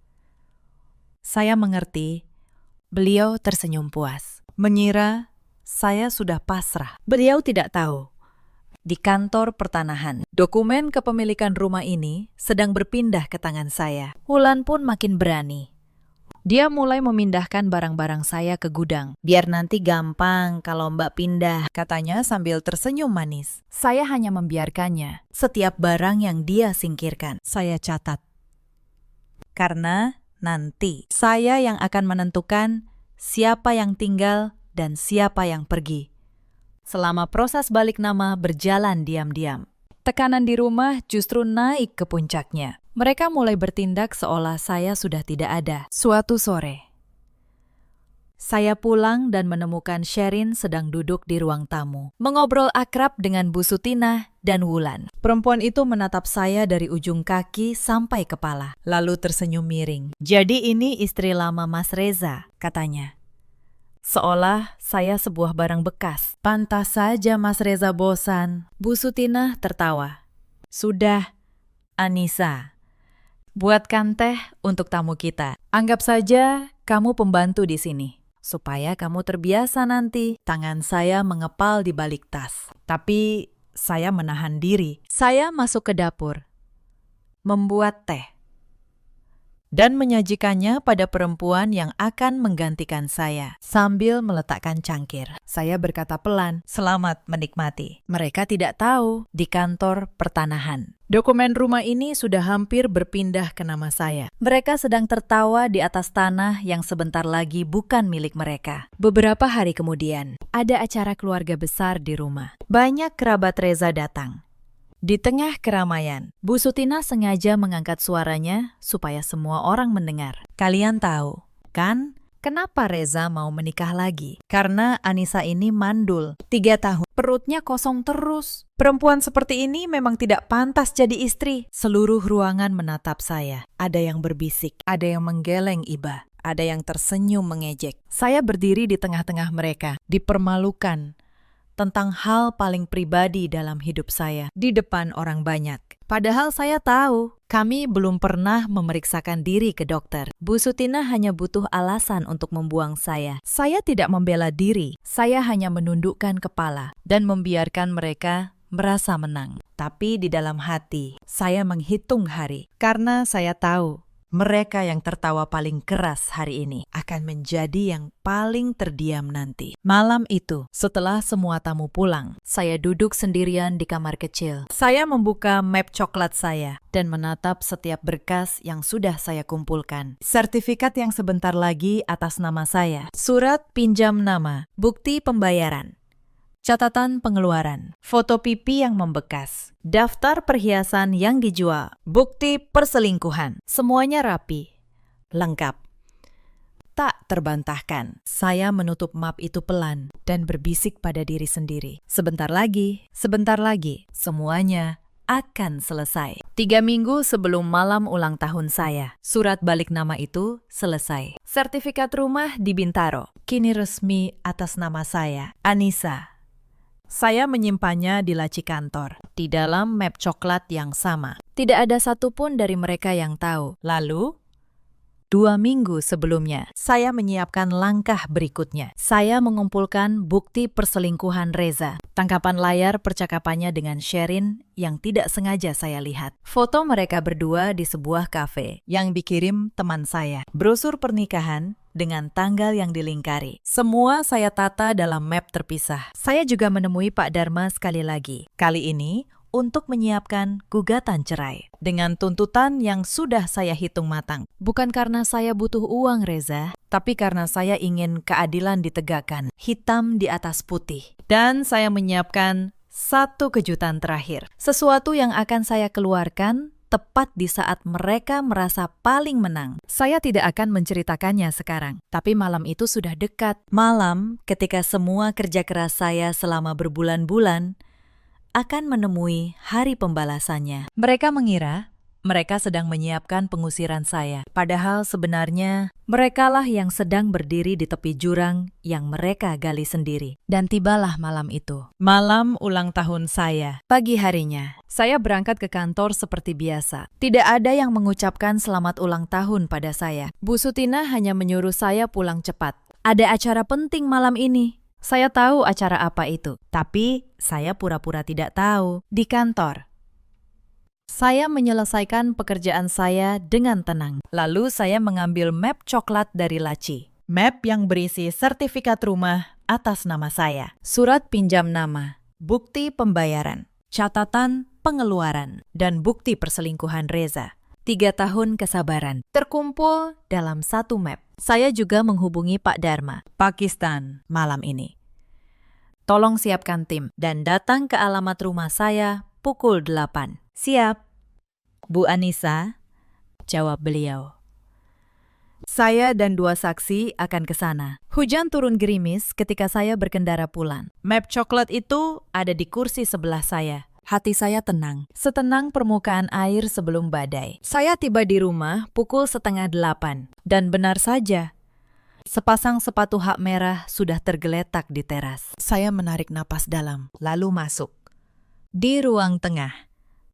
A: Saya mengerti. Beliau tersenyum puas. Mengira saya sudah pasrah. Beliau tidak tahu. Di kantor pertanahan, dokumen kepemilikan rumah ini sedang berpindah ke tangan saya. Wulan pun makin berani. Dia mulai memindahkan barang-barang saya ke gudang. Biar nanti gampang kalau Mbak pindah, katanya sambil tersenyum manis. Saya hanya membiarkannya. Setiap barang yang dia singkirkan, saya catat. Karena nanti saya yang akan menentukan siapa yang tinggal dan siapa yang pergi. Selama proses balik nama berjalan diam-diam, tekanan di rumah justru naik ke puncaknya. Mereka mulai bertindak seolah saya sudah tidak ada. Suatu sore, saya pulang dan menemukan Sherin sedang duduk di ruang tamu, mengobrol akrab dengan Bu Sutina dan Wulan. Perempuan itu menatap saya dari ujung kaki sampai kepala, lalu tersenyum miring. Jadi ini istri lama Mas Reza, katanya. Seolah saya sebuah barang bekas. Pantas saja Mas Reza bosan. Bu Sutina tertawa. Sudah, Anissa. Buatkan teh untuk tamu kita. Anggap saja kamu pembantu di sini. Supaya kamu terbiasa nanti. Tangan saya mengepal di balik tas. Tapi saya menahan diri. Saya masuk ke dapur, membuat teh, dan menyajikannya pada perempuan yang akan menggantikan saya. Sambil meletakkan cangkir, saya berkata pelan, selamat menikmati. Mereka tidak tahu di kantor pertanahan. Dokumen rumah ini sudah hampir berpindah ke nama saya. Mereka sedang tertawa di atas tanah yang sebentar lagi bukan milik mereka. Beberapa hari kemudian, ada acara keluarga besar di rumah. Banyak kerabat Reza datang. Di tengah keramaian, Bu Sutina sengaja mengangkat suaranya supaya semua orang mendengar. Kalian tahu, kan? Kenapa Reza mau menikah lagi? Karena Anissa ini mandul. 3 tahun. Perutnya kosong terus. Perempuan seperti ini memang tidak pantas jadi istri. Seluruh ruangan menatap saya. Ada yang berbisik, ada yang menggeleng iba, ada yang tersenyum mengejek. Saya berdiri di tengah-tengah mereka, dipermalukan tentang hal paling pribadi dalam hidup saya di depan orang banyak. Padahal saya tahu, kami belum pernah memeriksakan diri ke dokter. Bu Sutina hanya butuh alasan untuk membuang saya. Saya tidak membela diri, saya hanya menundukkan kepala dan membiarkan mereka merasa menang. Tapi di dalam hati, saya menghitung hari. Karena saya tahu, mereka yang tertawa paling keras hari ini akan menjadi yang paling terdiam nanti. Malam itu, setelah semua tamu pulang, saya duduk sendirian di kamar kecil. Saya membuka map coklat saya dan menatap setiap berkas yang sudah saya kumpulkan. Sertifikat yang sebentar lagi atas nama saya, surat pinjam nama, bukti pembayaran, catatan pengeluaran, foto pipi yang membekas, daftar perhiasan yang dijual, bukti perselingkuhan. Semuanya rapi, lengkap, tak terbantahkan. Saya menutup map itu pelan dan berbisik pada diri sendiri. Sebentar lagi, semuanya akan selesai. 3 minggu sebelum malam ulang tahun saya, surat balik nama itu selesai. Sertifikat rumah di Bintaro, kini resmi atas nama saya, Anissa. Saya menyimpannya di laci kantor, di dalam map coklat yang sama. Tidak ada satupun dari mereka yang tahu. Lalu, 2 minggu sebelumnya, saya menyiapkan langkah berikutnya. Saya mengumpulkan bukti perselingkuhan Reza. Tangkapan layar percakapannya dengan Sherin yang tidak sengaja saya lihat. Foto mereka berdua di sebuah kafe yang dikirim teman saya. Brosur pernikahan dengan tanggal yang dilingkari. Semua saya tata dalam map terpisah. Saya juga menemui Pak Dharma sekali lagi. Kali ini untuk menyiapkan gugatan cerai. Dengan tuntutan yang sudah saya hitung matang. Bukan karena saya butuh uang, Reza, tapi karena saya ingin keadilan ditegakkan. Hitam di atas putih. Dan saya menyiapkan satu kejutan terakhir. Sesuatu yang akan saya keluarkan tepat di saat mereka merasa paling menang. Saya tidak akan menceritakannya sekarang, tapi malam itu sudah dekat. Malam ketika semua kerja keras saya selama berbulan-bulan akan menemui hari pembalasannya. Mereka mengira mereka sedang menyiapkan pengusiran saya. Padahal sebenarnya merekalah yang sedang berdiri di tepi jurang yang mereka gali sendiri. Dan tibalah malam itu. Malam ulang tahun saya. Pagi harinya, saya berangkat ke kantor seperti biasa. Tidak ada yang mengucapkan selamat ulang tahun pada saya. Bu Sutina hanya menyuruh saya pulang cepat. Ada acara penting malam ini. Saya tahu acara apa itu. Tapi saya pura-pura tidak tahu. Di kantor, saya menyelesaikan pekerjaan saya dengan tenang. Lalu saya mengambil map coklat dari laci. Map yang berisi sertifikat rumah atas nama saya, surat pinjam nama, bukti pembayaran, catatan pengeluaran, dan bukti perselingkuhan Reza. 3 tahun kesabaran terkumpul dalam satu map. Saya juga menghubungi Pak Dharma, Pakistan, malam ini. Tolong siapkan tim dan datang ke alamat rumah saya pukul 8. Siap, Bu Anissa, jawab beliau. Saya dan 2 saksi akan ke sana. Hujan turun gerimis ketika saya berkendara pulang. Map coklat itu ada di kursi sebelah saya. Hati saya tenang, setenang permukaan air sebelum badai. Saya tiba di rumah pukul 7:30. Dan benar saja, sepasang sepatu hak merah sudah tergeletak di teras. Saya menarik napas dalam, lalu masuk. Di ruang tengah,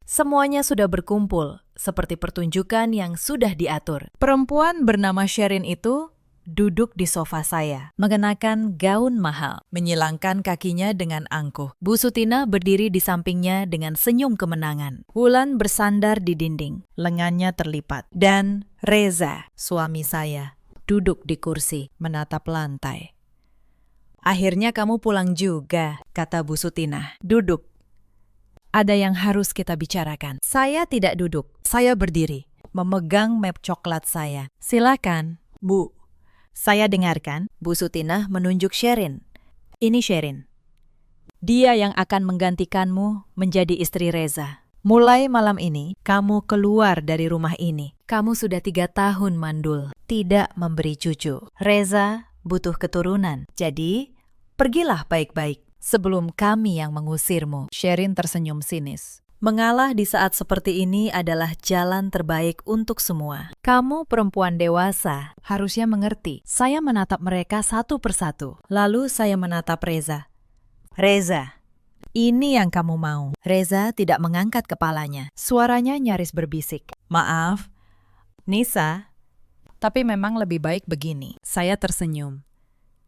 A: semuanya sudah berkumpul, seperti pertunjukan yang sudah diatur. Perempuan bernama Sherin itu duduk di sofa saya, mengenakan gaun mahal, menyilangkan kakinya dengan angkuh. Bu Sutina berdiri di sampingnya dengan senyum kemenangan. Wulan bersandar di dinding, lengannya terlipat. Dan Reza, suami saya, duduk di kursi, menatap lantai. Akhirnya kamu pulang juga, kata Bu Sutina. Duduk. Ada yang harus kita bicarakan. Saya tidak duduk, saya berdiri, memegang map coklat saya. Silakan, Bu. Saya dengarkan, Bu Sutina menunjuk Sherin. Ini Sherin. Dia yang akan menggantikanmu menjadi istri Reza. Mulai malam ini, kamu keluar dari rumah ini. Kamu sudah 3 tahun mandul, tidak memberi cucu. Reza butuh keturunan, jadi pergilah baik-baik sebelum kami yang mengusirmu. Sherin tersenyum sinis. Mengalah di saat seperti ini adalah jalan terbaik untuk semua. Kamu perempuan dewasa, harusnya mengerti. Saya menatap mereka satu persatu. Lalu saya menatap Reza. Reza, ini yang kamu mau. Reza tidak mengangkat kepalanya. Suaranya nyaris berbisik. Maaf, Nisa, tapi memang lebih baik begini. Saya tersenyum.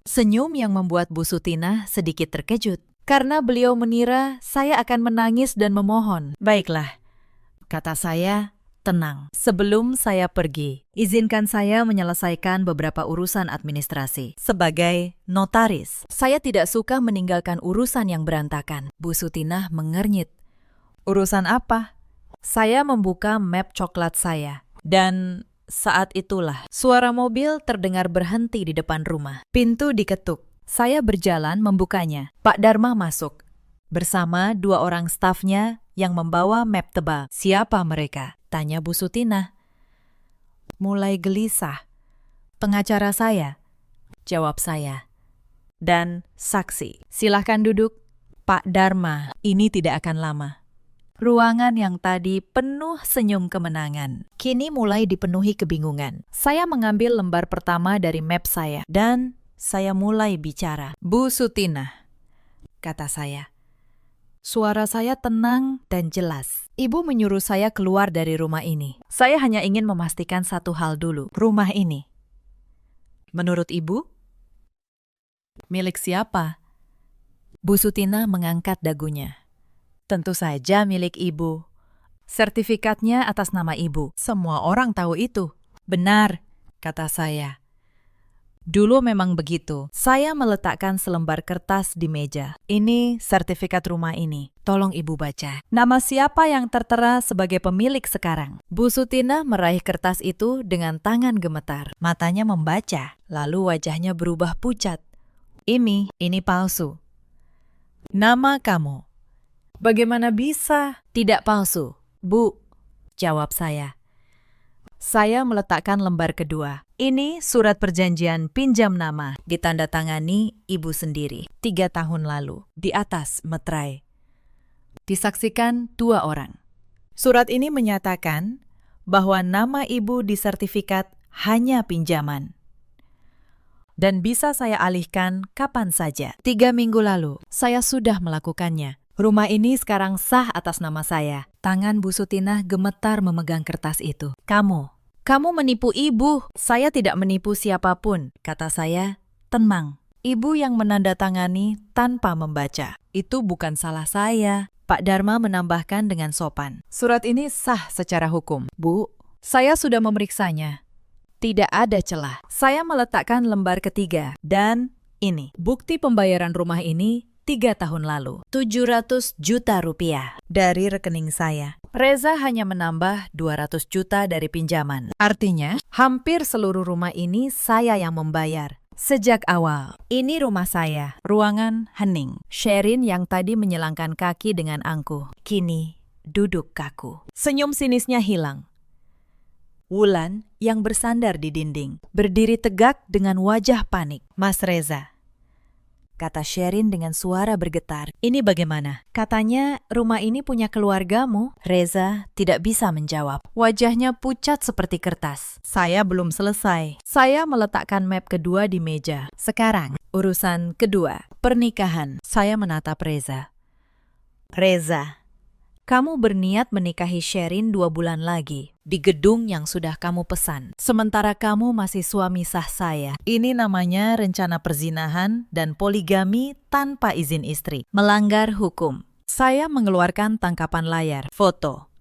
A: Senyum yang membuat Bu Sutina sedikit terkejut. Karena beliau mengira saya akan menangis dan memohon. Baiklah, kata saya, tenang. Sebelum saya pergi, izinkan saya menyelesaikan beberapa urusan administrasi. Sebagai notaris, saya tidak suka meninggalkan urusan yang berantakan. Bu Sutina mengernyit. Urusan apa? Saya membuka map coklat saya. Dan saat itulah suara mobil terdengar berhenti di depan rumah. Pintu diketuk. Saya berjalan membukanya. Pak Dharma masuk. Bersama 2 orang stafnya yang membawa map tebal. Siapa mereka? Tanya Bu Sutina. Mulai gelisah. Pengacara saya. Jawab saya. Dan saksi. Silahkan duduk. Pak Dharma, ini tidak akan lama. Ruangan yang tadi penuh senyum kemenangan, kini mulai dipenuhi kebingungan. Saya mengambil lembar pertama dari map saya, dan saya mulai bicara. Bu Sutina, kata saya. Suara saya tenang dan jelas. Ibu menyuruh saya keluar dari rumah ini. Saya hanya ingin memastikan satu hal dulu. Rumah ini, menurut ibu, milik siapa? Bu Sutina mengangkat dagunya. Tentu saja milik ibu. Sertifikatnya atas nama ibu. Semua orang tahu itu. Benar, kata saya. Dulu memang begitu. Saya meletakkan selembar kertas di meja. Ini sertifikat rumah ini. Tolong ibu baca. Nama siapa yang tertera sebagai pemilik sekarang? Bu Sutina meraih kertas itu dengan tangan gemetar. Matanya membaca, lalu wajahnya berubah pucat. Ini palsu. Nama kamu. Bagaimana bisa? Tidak palsu, Bu, jawab saya. Saya meletakkan lembar kedua. Ini surat perjanjian pinjam nama, ditandatangani ibu sendiri, 3 tahun lalu, di atas meterai. Disaksikan 2 orang. Surat ini menyatakan bahwa nama ibu di sertifikat hanya pinjaman. Dan bisa saya alihkan kapan saja. 3 minggu lalu, saya sudah melakukannya. Rumah ini sekarang sah atas nama saya. Tangan Bu Sutina gemetar memegang kertas itu. Kamu menipu ibu. Saya tidak menipu siapapun, kata saya. Tenang, ibu yang menandatangani tanpa membaca. Itu bukan salah saya. Pak Dharma menambahkan dengan sopan. Surat ini sah secara hukum. Bu, saya sudah memeriksanya. Tidak ada celah. Saya meletakkan lembar ketiga. Dan ini, bukti pembayaran rumah ini 3 tahun lalu, 700 juta rupiah dari rekening saya. Reza hanya menambah 200 juta dari pinjaman. Artinya, hampir seluruh rumah ini saya yang membayar. Sejak awal, ini rumah saya, ruangan hening. Sherin yang tadi menyilangkan kaki dengan angkuh, kini duduk kaku. Senyum sinisnya hilang. Wulan yang bersandar di dinding, berdiri tegak dengan wajah panik. Mas Reza, kata Sherin dengan suara bergetar. Ini bagaimana? Katanya rumah ini punya keluargamu. Reza tidak bisa menjawab. Wajahnya pucat seperti kertas. Saya belum selesai. Saya meletakkan map kedua di meja. Sekarang, urusan kedua, pernikahan. Saya menatap Reza. Reza, kamu berniat menikahi Sherin 2 bulan lagi di gedung yang sudah kamu pesan. Sementara kamu masih suami sah saya. Ini namanya rencana perzinahan dan poligami tanpa izin istri. Melanggar hukum. Saya mengeluarkan tangkapan layar, foto,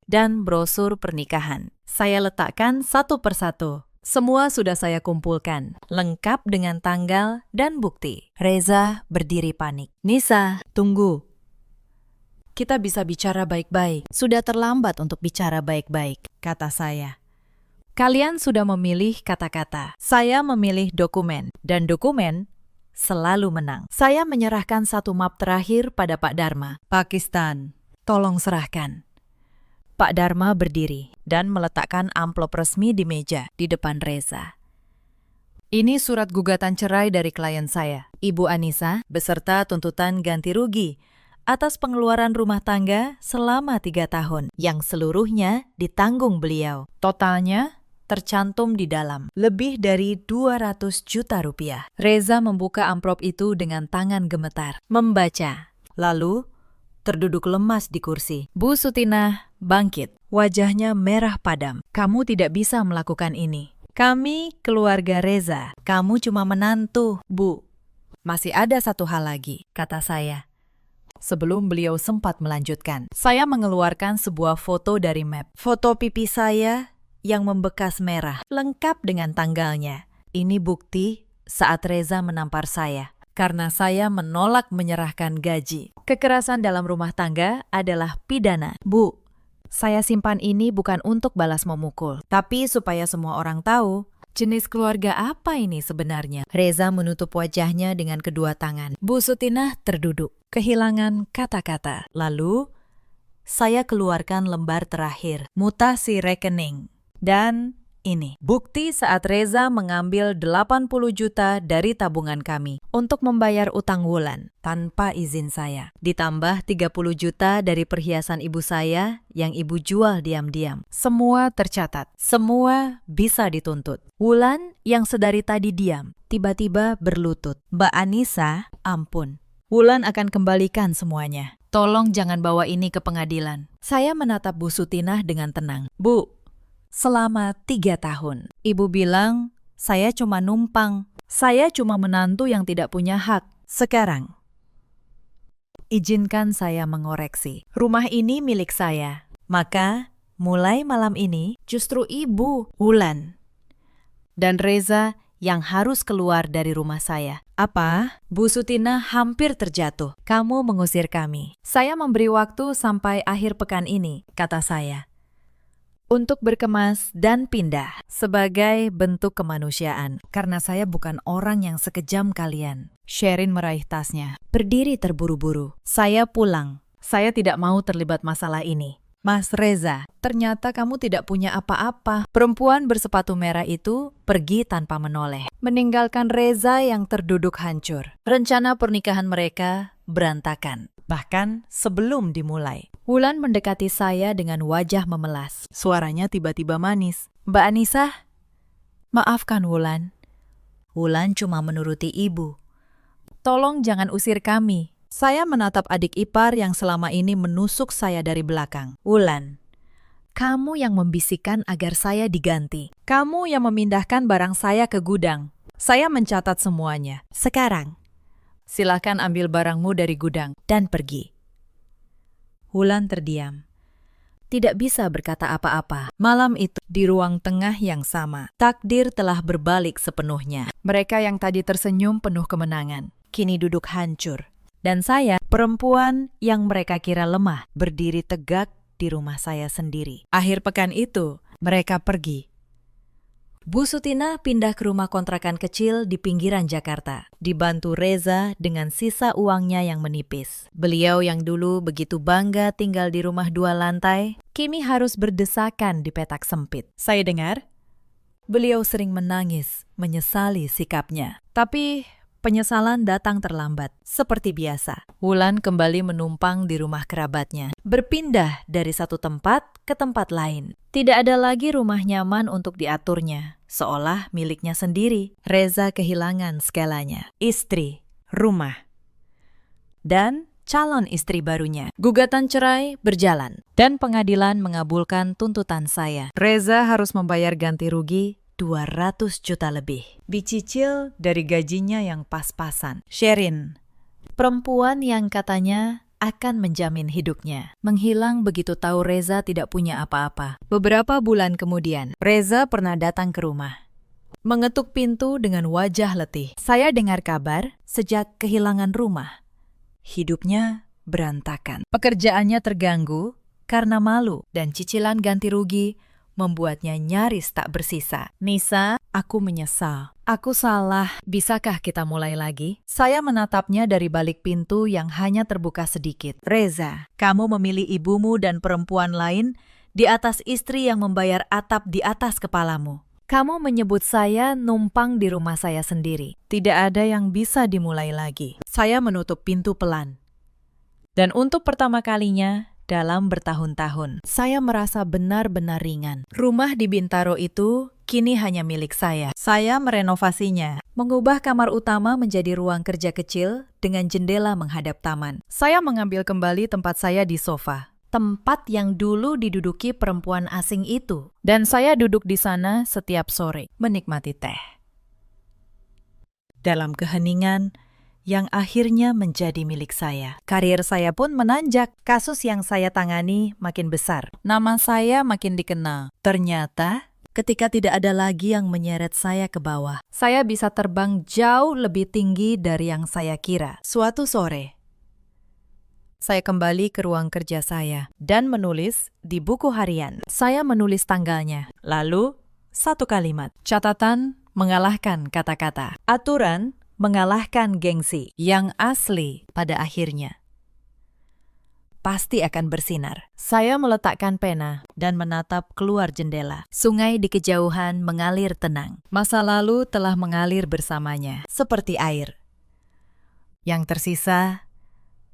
A: dan brosur pernikahan. Saya letakkan satu persatu. Semua sudah saya kumpulkan, lengkap dengan tanggal dan bukti. Reza berdiri panik. Nisa, tunggu. Kita bisa bicara baik-baik. Sudah terlambat untuk bicara baik-baik, kata saya. Kalian sudah memilih kata-kata. Saya memilih dokumen. Dan dokumen selalu menang. Saya menyerahkan satu map terakhir pada Pak Dharma. Pakistan, Tolong serahkan. Pak Dharma berdiri dan meletakkan amplop resmi di meja di depan Reza. Ini surat gugatan cerai dari klien saya, Ibu Anissa, beserta tuntutan ganti rugi atas pengeluaran rumah tangga selama 3 tahun, yang seluruhnya ditanggung beliau. Totalnya tercantum di dalam lebih dari 200 juta rupiah. Reza membuka amplop itu dengan tangan gemetar, membaca, lalu terduduk lemas di kursi. Bu Sutinah bangkit, wajahnya merah padam. Kamu tidak bisa melakukan ini. Kami keluarga Reza. Kamu cuma menantu, Bu. Masih ada satu hal lagi, kata saya. Sebelum beliau sempat melanjutkan, saya mengeluarkan sebuah foto dari map. Foto pipi saya yang membekas merah, lengkap dengan tanggalnya. Ini bukti saat Reza menampar saya. Karena saya menolak menyerahkan gaji. Kekerasan dalam rumah tangga adalah pidana. Bu, saya simpan ini bukan untuk balas memukul, tapi supaya semua orang tahu jenis keluarga apa ini sebenarnya. Reza menutup wajahnya dengan kedua tangan. Bu Sutinah terduduk, kehilangan kata-kata. Lalu, saya keluarkan lembar terakhir, mutasi rekening. Dan ini, bukti saat Reza mengambil 80 juta dari tabungan kami untuk membayar utang Wulan tanpa izin saya. Ditambah 30 juta dari perhiasan ibu saya yang ibu jual diam-diam. Semua tercatat, semua bisa dituntut. Wulan yang sedari tadi diam, tiba-tiba berlutut. Mbak Anissa, ampun. Wulan akan kembalikan semuanya. Tolong jangan bawa ini ke pengadilan. Saya menatap Bu Sutinah dengan tenang. Bu, selama 3 tahun. Ibu bilang, saya cuma numpang. Saya cuma menantu yang tidak punya hak. Sekarang, izinkan saya mengoreksi. Rumah ini milik saya. Maka, mulai malam ini, justru Ibu, Wulan, dan Reza yang harus keluar dari rumah saya. Apa? Bu Sutinah hampir terjatuh. Kamu mengusir kami. Saya memberi waktu sampai akhir pekan ini, kata saya, untuk berkemas dan pindah sebagai bentuk kemanusiaan. Karena saya bukan orang yang sekejam kalian. Sherin meraih tasnya, berdiri terburu-buru. Saya pulang. Saya tidak mau terlibat masalah ini. Mas Reza, ternyata kamu tidak punya apa-apa. Perempuan bersepatu merah itu pergi tanpa menoleh, meninggalkan Reza yang terduduk hancur. Rencana pernikahan mereka berantakan. Bahkan sebelum dimulai, Wulan mendekati saya dengan wajah memelas. Suaranya tiba-tiba manis. Mbak Anissa, maafkan Wulan. Wulan cuma menuruti ibu. Tolong jangan usir kami. Saya menatap adik ipar yang selama ini menusuk saya dari belakang. Wulan, kamu yang membisikkan agar saya diganti. Kamu yang memindahkan barang saya ke gudang. Saya mencatat semuanya. Sekarang, silakan ambil barangmu dari gudang dan pergi. Wulan terdiam. Tidak bisa berkata apa-apa. Malam itu, di ruang tengah yang sama, takdir telah berbalik sepenuhnya. Mereka yang tadi tersenyum penuh kemenangan, kini duduk hancur. Dan saya, perempuan yang mereka kira lemah, berdiri tegak di rumah saya sendiri. Akhir pekan itu, mereka pergi. Bu Sutinah pindah ke rumah kontrakan kecil di pinggiran Jakarta, dibantu Reza dengan sisa uangnya yang menipis. Beliau yang dulu begitu bangga tinggal di rumah 2 lantai, kini harus berdesakan di petak sempit. Saya dengar, beliau sering menangis, menyesali sikapnya. Tapi penyesalan datang terlambat, seperti biasa. Wulan kembali menumpang di rumah kerabatnya, berpindah dari satu tempat ke tempat lain. Tidak ada lagi rumah nyaman untuk diaturnya, seolah miliknya sendiri. Reza kehilangan segalanya, istri, rumah, dan calon istri barunya. Gugatan cerai berjalan, dan pengadilan mengabulkan tuntutan saya. Reza harus membayar ganti rugi 200 juta lebih. Dicicil dari gajinya yang pas-pasan. Sherin, perempuan yang katanya akan menjamin hidupnya, menghilang begitu tahu Reza tidak punya apa-apa. Beberapa bulan kemudian, Reza pernah datang ke rumah, mengetuk pintu dengan wajah letih. Saya dengar kabar sejak kehilangan rumah, hidupnya berantakan. Pekerjaannya terganggu karena malu dan cicilan ganti rugi membuatnya nyaris tak bersisa. Nisa, aku menyesal. Aku salah. Bisakah kita mulai lagi? Saya menatapnya dari balik pintu yang hanya terbuka sedikit. Reza, kamu memilih ibumu dan perempuan lain di atas istri yang membayar atap di atas kepalamu. Kamu menyebut saya numpang di rumah saya sendiri. Tidak ada yang bisa dimulai lagi. Saya menutup pintu pelan. Dan untuk pertama kalinya dalam bertahun-tahun, saya merasa benar-benar ringan. Rumah di Bintaro itu kini hanya milik saya. Saya merenovasinya, mengubah kamar utama menjadi ruang kerja kecil dengan jendela menghadap taman. Saya mengambil kembali tempat saya di sofa, tempat yang dulu diduduki perempuan asing itu. Dan saya duduk di sana setiap sore, menikmati teh. Dalam keheningan yang akhirnya menjadi milik saya. Karir saya pun menanjak. Kasus yang saya tangani makin besar. Nama saya makin dikenal. Ternyata, ketika tidak ada lagi yang menyeret saya ke bawah, saya bisa terbang jauh lebih tinggi dari yang saya kira. Suatu sore, saya kembali ke ruang kerja saya dan menulis di buku harian. Saya menulis tanggalnya. Lalu, satu kalimat. Catatan mengalahkan kata-kata. Aturan mengalahkan gengsi. Yang asli pada akhirnya pasti akan bersinar. Saya meletakkan pena dan menatap keluar jendela. Sungai di kejauhan mengalir tenang. Masa lalu telah mengalir bersamanya, seperti air. Yang tersisa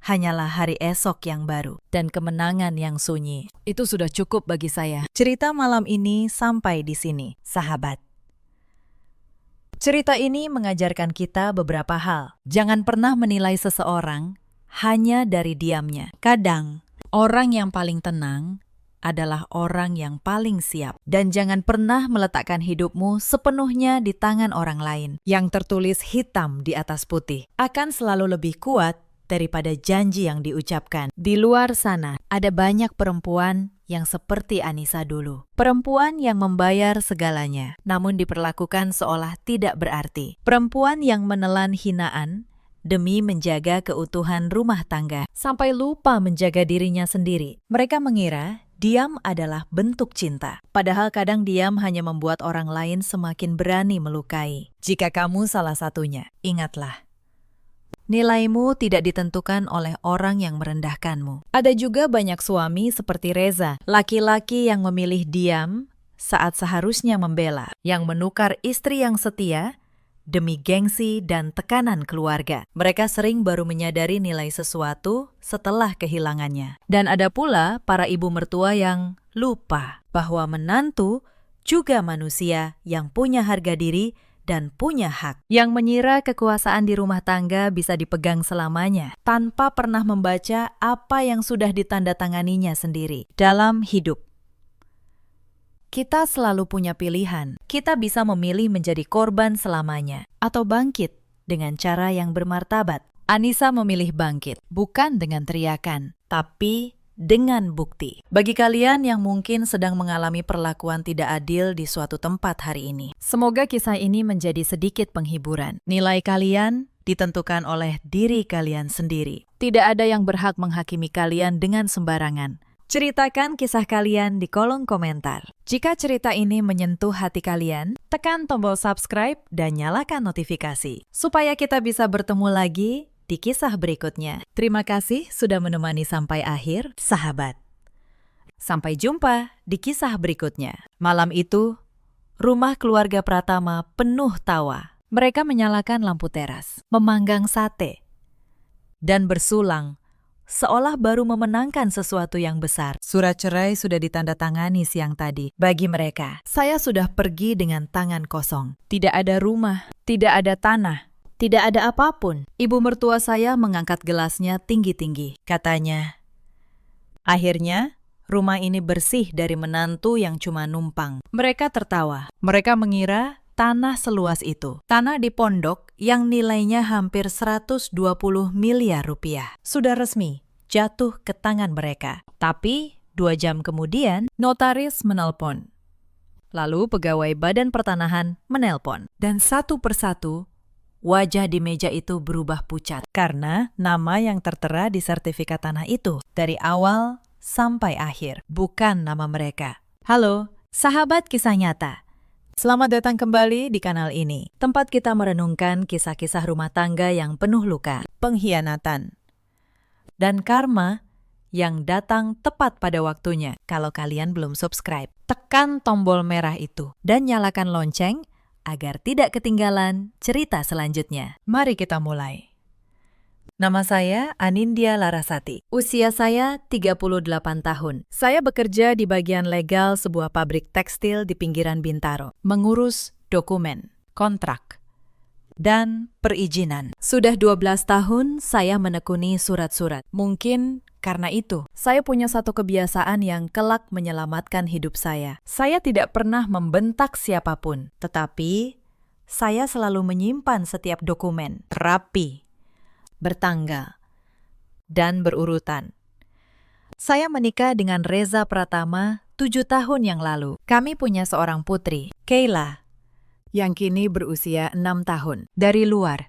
A: hanyalah hari esok yang baru dan kemenangan yang sunyi. Itu sudah cukup bagi saya. Cerita malam ini sampai di sini, sahabat. Cerita ini mengajarkan kita beberapa hal. Jangan pernah menilai seseorang hanya dari diamnya. Kadang, orang yang paling tenang adalah orang yang paling siap. Dan jangan pernah meletakkan hidupmu sepenuhnya di tangan orang lain. Yang tertulis hitam di atas putih akan selalu lebih kuat daripada janji yang diucapkan. Di luar sana, ada banyak perempuan yang seperti Anissa dulu. Perempuan yang membayar segalanya, namun diperlakukan seolah tidak berarti. Perempuan yang menelan hinaan demi menjaga keutuhan rumah tangga, sampai lupa menjaga dirinya sendiri. Mereka mengira diam adalah bentuk cinta. Padahal kadang diam hanya membuat orang lain semakin berani melukai. Jika kamu salah satunya, ingatlah, nilaimu tidak ditentukan oleh orang yang merendahkanmu. Ada juga banyak suami seperti Reza, laki-laki yang memilih diam saat seharusnya membela, yang menukar istri yang setia demi gengsi dan tekanan keluarga. Mereka sering baru menyadari nilai sesuatu setelah kehilangannya. Dan ada pula para ibu mertua yang lupa bahwa menantu juga manusia yang punya harga diri dan punya hak, yang mengira kekuasaan di rumah tangga bisa dipegang selamanya tanpa pernah membaca apa yang sudah ditandatanganinya sendiri dalam hidup. Kita selalu punya pilihan. Kita bisa memilih menjadi korban selamanya atau bangkit dengan cara yang bermartabat. Anissa memilih bangkit, bukan dengan teriakan, tapi dengan bukti. Bagi kalian yang mungkin sedang mengalami perlakuan tidak adil di suatu tempat hari ini, semoga kisah ini menjadi sedikit penghiburan. Nilai kalian ditentukan oleh diri kalian sendiri. Tidak ada yang berhak menghakimi kalian dengan sembarangan. Ceritakan kisah kalian di kolom komentar. Jika cerita ini menyentuh hati kalian, tekan tombol subscribe dan nyalakan notifikasi, supaya kita bisa bertemu lagi di kisah berikutnya. Terima kasih sudah menemani sampai akhir, sahabat. Sampai jumpa di kisah berikutnya. Malam itu, rumah keluarga Pratama penuh tawa. Mereka menyalakan lampu teras, memanggang sate, dan bersulang seolah baru memenangkan sesuatu yang besar. Surat cerai sudah ditandatangani siang tadi. Bagi mereka, saya sudah pergi dengan tangan kosong. Tidak ada rumah, tidak ada tanah, tidak ada apapun. Ibu mertua saya mengangkat gelasnya tinggi-tinggi. Katanya, akhirnya rumah ini bersih dari menantu yang cuma numpang. Mereka tertawa. Mereka mengira tanah seluas itu. Tanah di pondok yang nilainya hampir 120 miliar rupiah. Sudah resmi jatuh ke tangan mereka. Tapi 2 jam kemudian, notaris menelpon. Lalu pegawai Badan Pertanahan menelpon. Dan satu persatu, wajah di meja itu berubah pucat karena nama yang tertera di sertifikat tanah itu dari awal sampai akhir bukan nama mereka. Halo, Sahabat kisah nyata, selamat datang kembali di kanal ini, tempat kita merenungkan kisah-kisah rumah tangga yang penuh luka, pengkhianatan, dan karma yang datang tepat pada waktunya. Kalau kalian belum subscribe, tekan tombol merah itu dan nyalakan lonceng agar tidak ketinggalan cerita selanjutnya. Mari kita mulai. Nama saya Anindya Larasati. Usia saya 38 tahun. Saya bekerja di bagian legal sebuah pabrik tekstil di pinggiran Bintaro, mengurus dokumen, kontrak, dan perizinan. Sudah 12 tahun saya menekuni surat-surat. Mungkin karena itu, saya punya satu kebiasaan yang kelak menyelamatkan hidup saya. Saya tidak pernah membentak siapapun, tetapi saya selalu menyimpan setiap dokumen rapi, bertanggal, dan berurutan. Saya menikah dengan Reza Pratama 7 tahun yang lalu. Kami punya seorang putri, Kayla, yang kini berusia 6 tahun. Dari luar,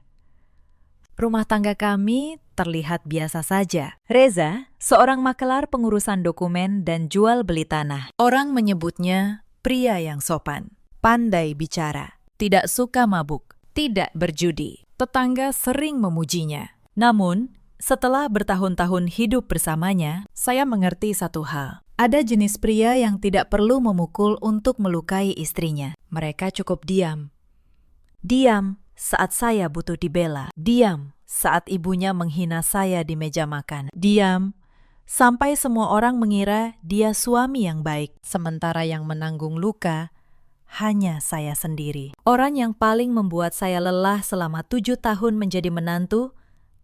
A: rumah tangga kami terlihat biasa saja. Reza, seorang makelar pengurusan dokumen dan jual beli tanah. Orang menyebutnya pria yang sopan, pandai bicara, tidak suka mabuk, tidak berjudi. Tetangga sering memujinya. Namun, setelah bertahun-tahun hidup bersamanya, saya mengerti satu hal. Ada jenis pria yang tidak perlu memukul untuk melukai istrinya. Mereka cukup diam. Diam saat saya butuh dibela. Diam saat ibunya menghina saya di meja makan. Diam sampai semua orang mengira dia suami yang baik, sementara yang menanggung luka hanya saya sendiri. Orang yang paling membuat saya lelah selama 7 tahun menjadi menantu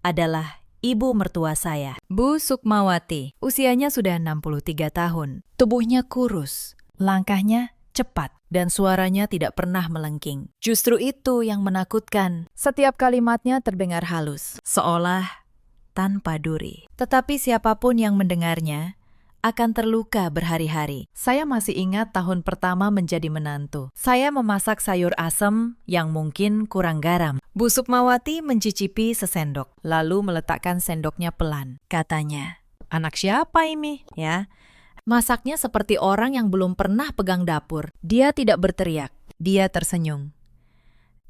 A: adalah ibu mertua saya, Bu Sukmawati. Usianya sudah 63 tahun. Tubuhnya kurus, langkahnya cepat, dan suaranya tidak pernah melengking. Justru itu yang menakutkan. Setiap kalimatnya terdengar halus, seolah tanpa duri. Tetapi siapapun yang mendengarnya akan terluka berhari-hari. Saya masih ingat tahun pertama menjadi menantu. Saya memasak sayur asem yang mungkin kurang garam. Bu Sukmawati mencicipi sesendok, lalu meletakkan sendoknya pelan. Katanya, "Anak siapa ini?" Ya, masaknya seperti orang yang belum pernah pegang dapur. Dia tidak berteriak, dia tersenyum.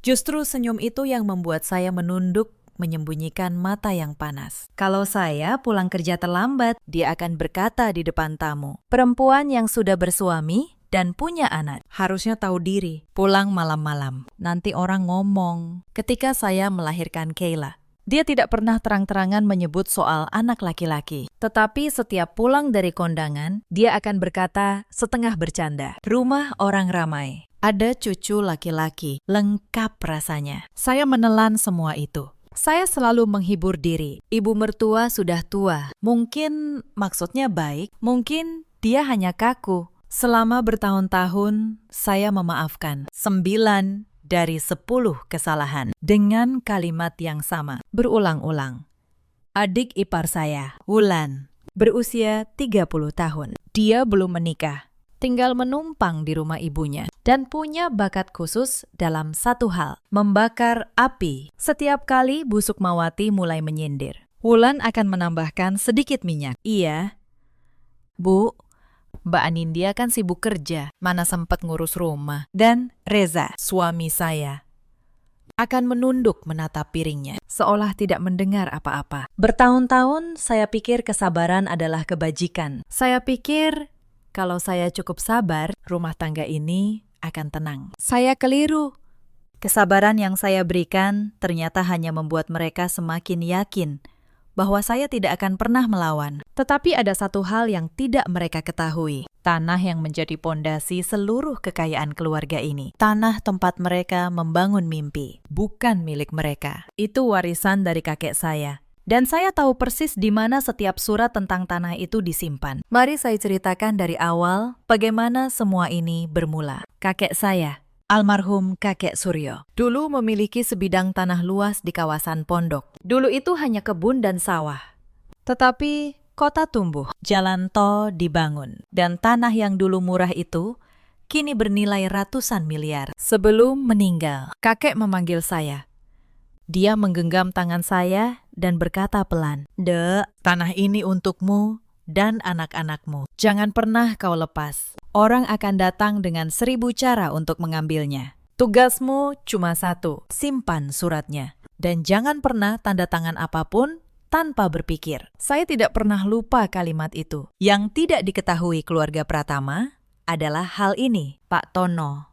A: Justru senyum itu yang membuat saya menunduk, menyembunyikan mata yang panas. Kalau saya pulang kerja terlambat, dia akan berkata di depan tamu, "Perempuan yang sudah bersuami dan punya anak harusnya tahu diri, pulang malam-malam. Nanti orang ngomong." Ketika saya melahirkan Kayla, dia tidak pernah terang-terangan menyebut soal anak laki-laki. Tetapi setiap pulang dari kondangan, dia akan berkata setengah bercanda, "Rumah orang ramai. Ada cucu laki-laki, lengkap rasanya." Saya menelan semua itu. Saya selalu menghibur diri. Ibu mertua sudah tua. Mungkin maksudnya baik, mungkin dia hanya kaku. Selama bertahun-tahun, saya memaafkan 9 dari 10 kesalahan dengan kalimat yang sama, berulang-ulang. Adik ipar saya, Wulan, berusia 30 tahun. Dia belum menikah, tinggal menumpang di rumah ibunya, dan punya bakat khusus dalam satu hal, membakar api. Setiap kali Bu Sukmawati mulai menyindir, Wulan akan menambahkan sedikit minyak. "Iya, Bu, Mbak Anindya kan sibuk kerja, mana sempat ngurus rumah." Dan Reza, suami saya, akan menunduk menatap piringnya, seolah tidak mendengar apa-apa. Bertahun-tahun saya pikir kesabaran adalah kebajikan. Saya pikir kalau saya cukup sabar, rumah tangga ini akan tenang. Saya keliru. Kesabaran yang saya berikan ternyata hanya membuat mereka semakin yakin bahwa saya tidak akan pernah melawan. Tetapi ada satu hal yang tidak mereka ketahui. Tanah yang menjadi pondasi seluruh kekayaan keluarga ini. Tanah tempat mereka membangun mimpi. Bukan milik mereka. Itu warisan dari kakek saya. Dan saya tahu persis di mana setiap surat tentang tanah itu disimpan. Mari saya ceritakan dari awal bagaimana semua ini bermula. Kakek saya, almarhum kakek Suryo, dulu memiliki sebidang tanah luas di kawasan Pondok. Dulu itu hanya kebun dan sawah. Tetapi kota tumbuh, jalan tol dibangun, dan tanah yang dulu murah itu kini bernilai ratusan miliar. Sebelum meninggal, kakek memanggil saya. Dia menggenggam tangan saya dan berkata pelan, "Dek, tanah ini untukmu dan anak-anakmu. Jangan pernah kau lepas. Orang akan datang dengan 1000 cara untuk mengambilnya. Tugasmu cuma satu, simpan suratnya. Dan jangan pernah tanda tangan apapun tanpa berpikir. Saya tidak pernah lupa kalimat itu. Yang tidak diketahui keluarga Pratama adalah hal ini, Pak Tono.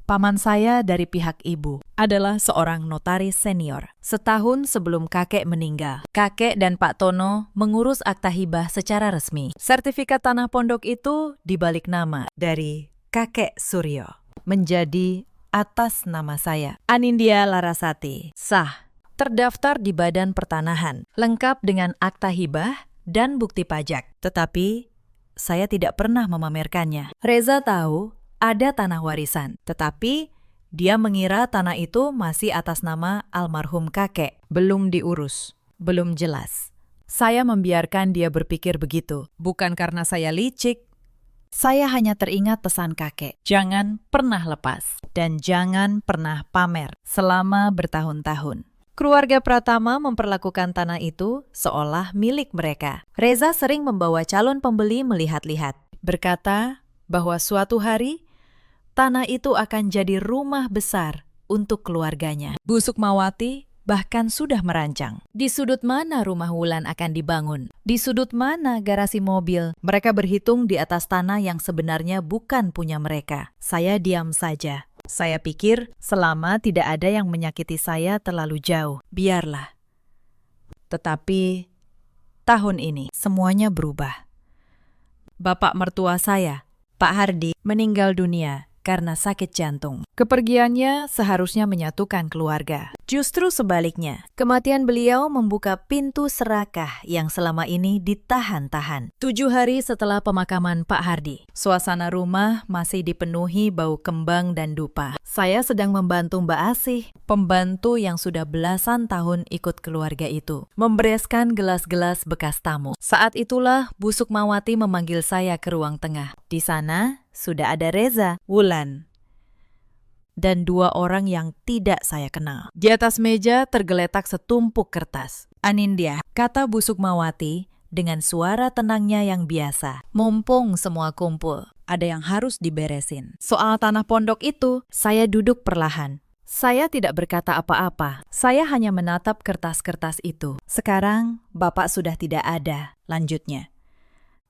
A: Paman saya dari pihak ibu adalah seorang notaris senior. Setahun sebelum kakek meninggal, kakek dan Pak Tono mengurus akta hibah secara resmi. Sertifikat tanah pondok itu dibalik nama dari kakek Suryo menjadi atas nama saya, Anindya Larasati. Sah, terdaftar di Badan Pertanahan, lengkap dengan akta hibah dan bukti pajak. Tetapi saya tidak pernah memamerkannya. Reza tahu ada tanah warisan, tetapi dia mengira tanah itu masih atas nama almarhum kakek. Belum diurus, belum jelas. Saya membiarkan dia berpikir begitu, bukan karena saya licik. Saya hanya teringat pesan kakek, jangan pernah lepas dan jangan pernah pamer selama bertahun-tahun. Keluarga Pratama memperlakukan tanah itu seolah milik mereka. Reza sering membawa calon pembeli melihat-lihat, berkata bahwa suatu hari tanah itu akan jadi rumah besar untuk keluarganya. Bu Sukmawati bahkan sudah merancang. Di sudut mana rumah Wulan akan dibangun? Di sudut mana garasi mobil? Mereka berhitung di atas tanah yang sebenarnya bukan punya mereka. Saya diam saja. Saya pikir selama tidak ada yang menyakiti saya terlalu jauh, biarlah. Tetapi tahun ini semuanya berubah. Bapak mertua saya, Pak Hardi, meninggal dunia karena sakit jantung. Kepergiannya seharusnya menyatukan keluarga. Justru sebaliknya, kematian beliau membuka pintu serakah yang selama ini ditahan-tahan. 7 hari setelah pemakaman Pak Hardi, suasana rumah masih dipenuhi bau kembang dan dupa. Saya sedang membantu Mbak Asih, pembantu yang sudah belasan tahun ikut keluarga itu, membereskan gelas-gelas bekas tamu. Saat itulah Bu Sukmawati memanggil saya ke ruang tengah. Di sana sudah ada Reza, Wulan, dan 2 orang yang tidak saya kenal. Di atas meja tergeletak setumpuk kertas. Anindya, kata Bu Sukmawati dengan suara tenangnya yang biasa. Mumpung semua kumpul, ada yang harus diberesin. Soal tanah pondok itu, saya duduk perlahan. Saya tidak berkata apa-apa. Saya hanya menatap kertas-kertas itu. Sekarang, Bapak sudah tidak ada, lanjutnya.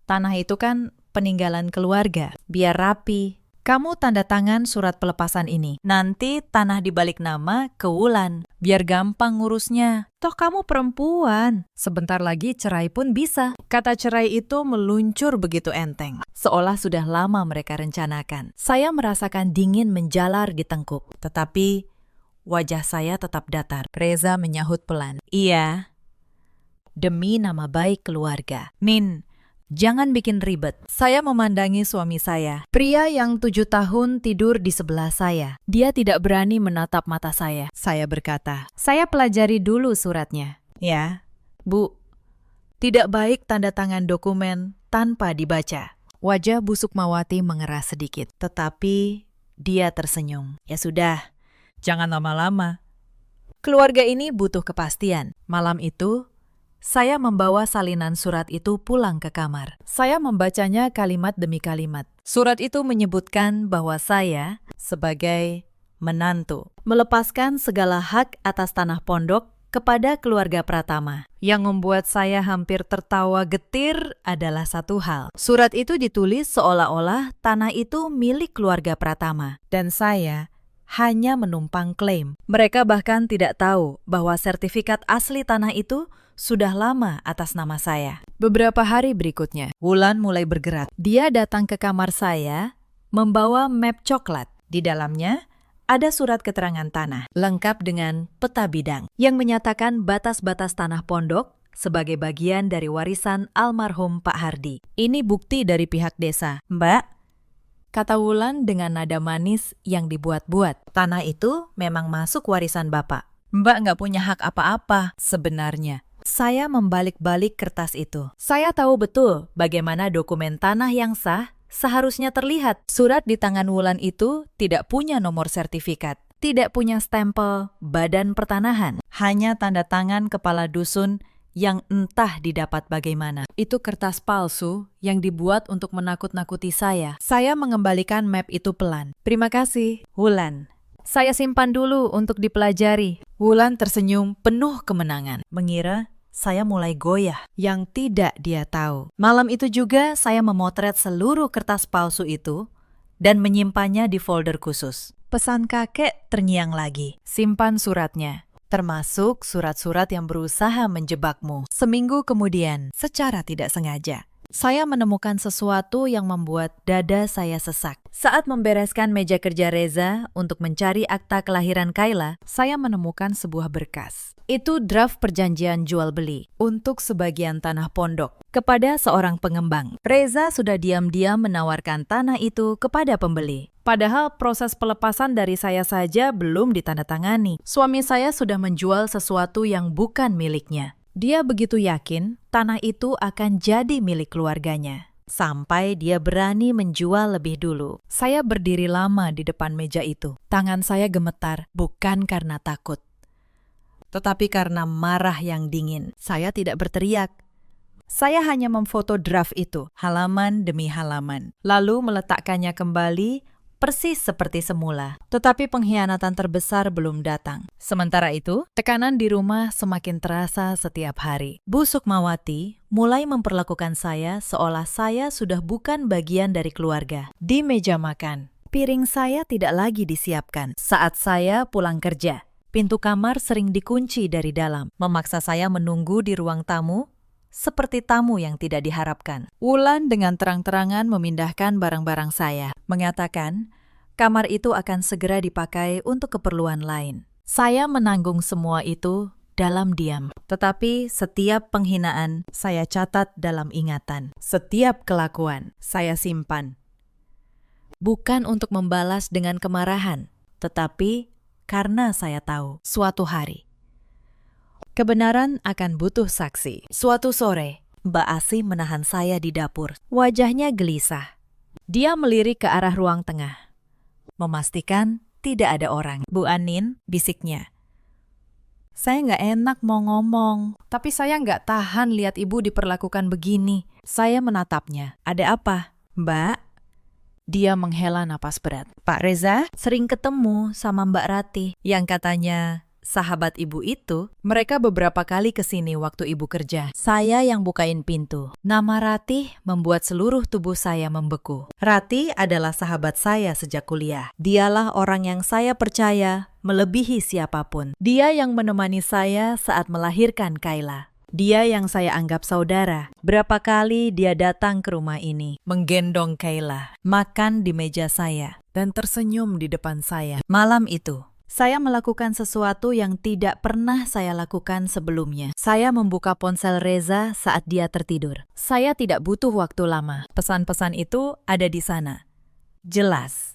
A: Tanah itu kan peninggalan keluarga. Biar rapi. Kamu tanda tangan surat pelepasan ini. Nanti tanah dibalik nama ke Wulan. Biar gampang ngurusnya. Toh kamu perempuan. Sebentar lagi cerai pun bisa. Kata cerai itu meluncur begitu enteng. Seolah sudah lama mereka rencanakan. Saya merasakan dingin menjalar di tengkuk. Tetapi wajah saya tetap datar. Reza menyahut pelan. Iya. Demi nama baik keluarga. Nin, jangan bikin ribet. Saya memandangi suami saya, pria yang 7 tahun tidur di sebelah saya. Dia tidak berani menatap mata saya. Saya berkata, saya pelajari dulu suratnya. Ya, Bu. Tidak baik tanda tangan dokumen tanpa dibaca. Wajah Bu Sukmawati mengeras sedikit, tetapi dia tersenyum. Ya sudah, jangan lama-lama. Keluarga ini butuh kepastian. Malam itu, saya membawa salinan surat itu pulang ke kamar. Saya membacanya kalimat demi kalimat. Surat itu menyebutkan bahwa saya, sebagai menantu, melepaskan segala hak atas tanah pondok kepada keluarga Pratama. Yang membuat saya hampir tertawa getir adalah satu hal. Surat itu ditulis seolah-olah tanah itu milik keluarga Pratama. Dan saya hanya menumpang klaim. Mereka bahkan tidak tahu bahwa sertifikat asli tanah itu sudah lama atas nama saya. Beberapa hari berikutnya, Wulan mulai bergerak. Dia datang ke kamar saya, membawa map coklat. Di dalamnya, ada surat keterangan tanah, lengkap dengan peta bidang, yang menyatakan batas-batas tanah pondok sebagai bagian dari warisan almarhum Pak Hardi. Ini bukti dari pihak desa. Mbak, kata Wulan dengan nada manis yang dibuat-buat, tanah itu memang masuk warisan Bapak. Mbak nggak punya hak apa-apa sebenarnya. Saya membalik-balik kertas itu. Saya tahu betul bagaimana dokumen tanah yang sah seharusnya terlihat. Surat di tangan Wulan itu tidak punya nomor sertifikat, tidak punya stempel Badan Pertanahan, hanya tanda tangan kepala dusun yang entah didapat bagaimana. Itu kertas palsu yang dibuat untuk menakut-nakuti saya. Saya mengembalikan map itu pelan. Terima kasih, Wulan. Saya simpan dulu untuk dipelajari. Wulan tersenyum penuh kemenangan, mengira saya mulai goyah. Yang tidak dia tahu, malam itu juga saya memotret seluruh kertas palsu itu dan menyimpannya di folder khusus. Pesan kakek terngiang lagi. Simpan suratnya, termasuk surat-surat yang berusaha menjebakmu. Seminggu kemudian, secara tidak sengaja, saya menemukan sesuatu yang membuat dada saya sesak. Saat membereskan meja kerja Reza untuk mencari akta kelahiran Kayla, saya menemukan sebuah berkas. Itu draft perjanjian jual beli untuk sebagian tanah pondok kepada seorang pengembang. Reza sudah diam-diam menawarkan tanah itu kepada pembeli. Padahal proses pelepasan dari saya saja belum ditandatangani. Suami saya sudah menjual sesuatu yang bukan miliknya. Dia begitu yakin tanah itu akan jadi milik keluarganya. Sampai dia berani menjual lebih dulu. Saya berdiri lama di depan meja itu. Tangan saya gemetar, bukan karena takut, tetapi karena marah yang dingin. Saya tidak berteriak. Saya hanya memfoto draft itu, halaman demi halaman, lalu meletakkannya kembali persis seperti semula. Tetapi pengkhianatan terbesar belum datang. Sementara itu, tekanan di rumah semakin terasa setiap hari. Bu Sukmawati mulai memperlakukan saya seolah saya sudah bukan bagian dari keluarga. Di meja makan, piring saya tidak lagi disiapkan. Saat saya pulang kerja, pintu kamar sering dikunci dari dalam, memaksa saya menunggu di ruang tamu seperti tamu yang tidak diharapkan. Wulan dengan terang-terangan memindahkan barang-barang saya, mengatakan kamar itu akan segera dipakai untuk keperluan lain. Saya menanggung semua itu dalam diam. Tetapi setiap penghinaan saya catat dalam ingatan. Setiap kelakuan saya simpan. Bukan untuk membalas dengan kemarahan, tetapi karena saya tahu suatu hari kebenaran akan butuh saksi. Suatu sore, Mbak Asih menahan saya di dapur. Wajahnya gelisah. Dia melirik ke arah ruang tengah, memastikan tidak ada orang. Bu Anin, bisiknya. Saya nggak enak mau ngomong, tapi saya nggak tahan lihat ibu diperlakukan begini. Saya menatapnya. Ada apa, Mbak? Dia menghela napas berat. Pak Reza sering ketemu sama Mbak Ratih yang katanya sahabat ibu itu. Mereka beberapa kali kesini waktu ibu kerja. Saya yang bukain pintu. Nama Ratih membuat seluruh tubuh saya membeku. Ratih adalah sahabat saya sejak kuliah. Dialah orang yang saya percaya melebihi siapapun. Dia yang menemani saya saat melahirkan Kayla. Dia yang saya anggap saudara. Berapa kali dia datang ke rumah ini, menggendong Kayla, makan di meja saya, dan tersenyum di depan saya. Malam itu, saya melakukan sesuatu yang tidak pernah saya lakukan sebelumnya. Saya membuka ponsel Reza saat dia tertidur. Saya tidak butuh waktu lama. Pesan-pesan itu ada di sana. Jelas.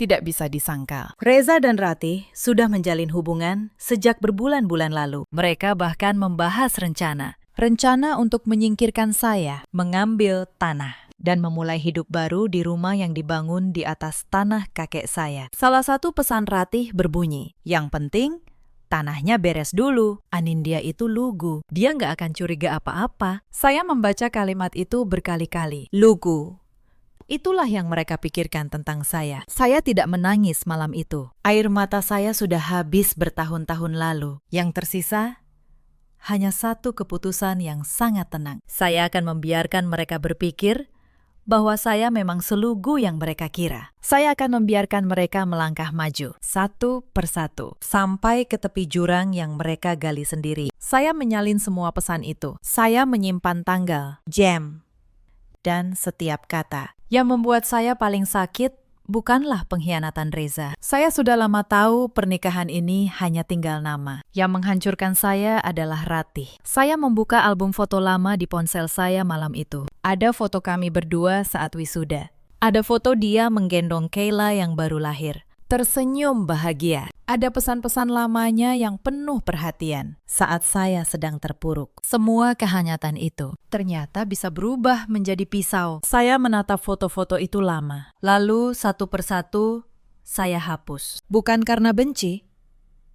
A: Tidak bisa disangkal. Reza dan Ratih sudah menjalin hubungan sejak berbulan-bulan lalu. Mereka bahkan membahas rencana. Rencana untuk menyingkirkan saya, mengambil tanah, dan memulai hidup baru di rumah yang dibangun di atas tanah kakek saya. Salah satu pesan Ratih berbunyi, yang penting tanahnya beres dulu. Anindya itu lugu. Dia nggak akan curiga apa-apa. Saya membaca kalimat itu berkali-kali. Lugu. Itulah yang mereka pikirkan tentang saya. Saya tidak menangis malam itu. Air mata saya sudah habis bertahun-tahun lalu. Yang tersisa hanya satu keputusan yang sangat tenang. Saya akan membiarkan mereka berpikir bahwa saya memang selugu yang mereka kira. Saya akan membiarkan mereka melangkah maju, satu persatu, sampai ke tepi jurang yang mereka gali sendiri. Saya menyalin semua pesan itu. Saya menyimpan tanggal, jam, dan setiap kata. Yang membuat saya paling sakit bukanlah pengkhianatan Reza. Saya sudah lama tahu pernikahan ini hanya tinggal nama. Yang menghancurkan saya adalah Ratih. Saya membuka album foto lama di ponsel saya malam itu. Ada foto kami berdua saat wisuda. Ada foto dia menggendong Kayla yang baru lahir, tersenyum bahagia. Ada pesan-pesan lamanya yang penuh perhatian saat saya sedang terpuruk. Semua kehangatan itu ternyata bisa berubah menjadi pisau. Saya menatap foto-foto itu lama. Lalu satu persatu saya hapus. Bukan karena benci,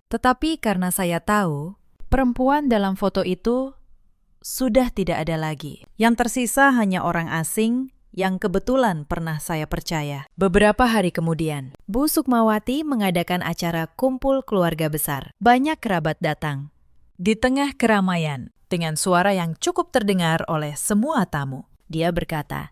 A: tetapi karena saya tahu perempuan dalam foto itu sudah tidak ada lagi. Yang tersisa hanya orang asing yang kebetulan pernah saya percaya. Beberapa hari kemudian, Bu Sukmawati mengadakan acara kumpul keluarga besar. Banyak kerabat datang. Di tengah keramaian, dengan suara yang cukup terdengar oleh semua tamu, dia berkata,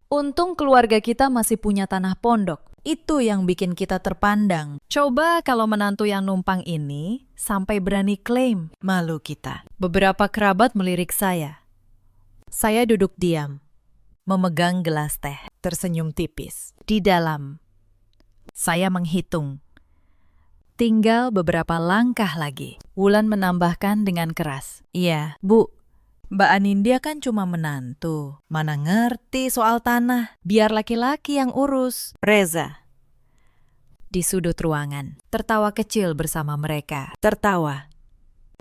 A: "Untung keluarga kita masih punya tanah pondok. Itu yang bikin kita terpandang. Coba kalau menantu yang numpang ini sampai berani klaim, malu kita." Beberapa kerabat melirik saya. Saya duduk diam, memegang gelas teh, tersenyum tipis. Di dalam, saya menghitung. Tinggal beberapa langkah lagi. Wulan menambahkan dengan keras, "Iya, Bu, Mbak Anindya kan cuma menantu. Mana ngerti soal tanah. Biar laki-laki yang urus." Reza di sudut ruangan, tertawa kecil bersama mereka. Tertawa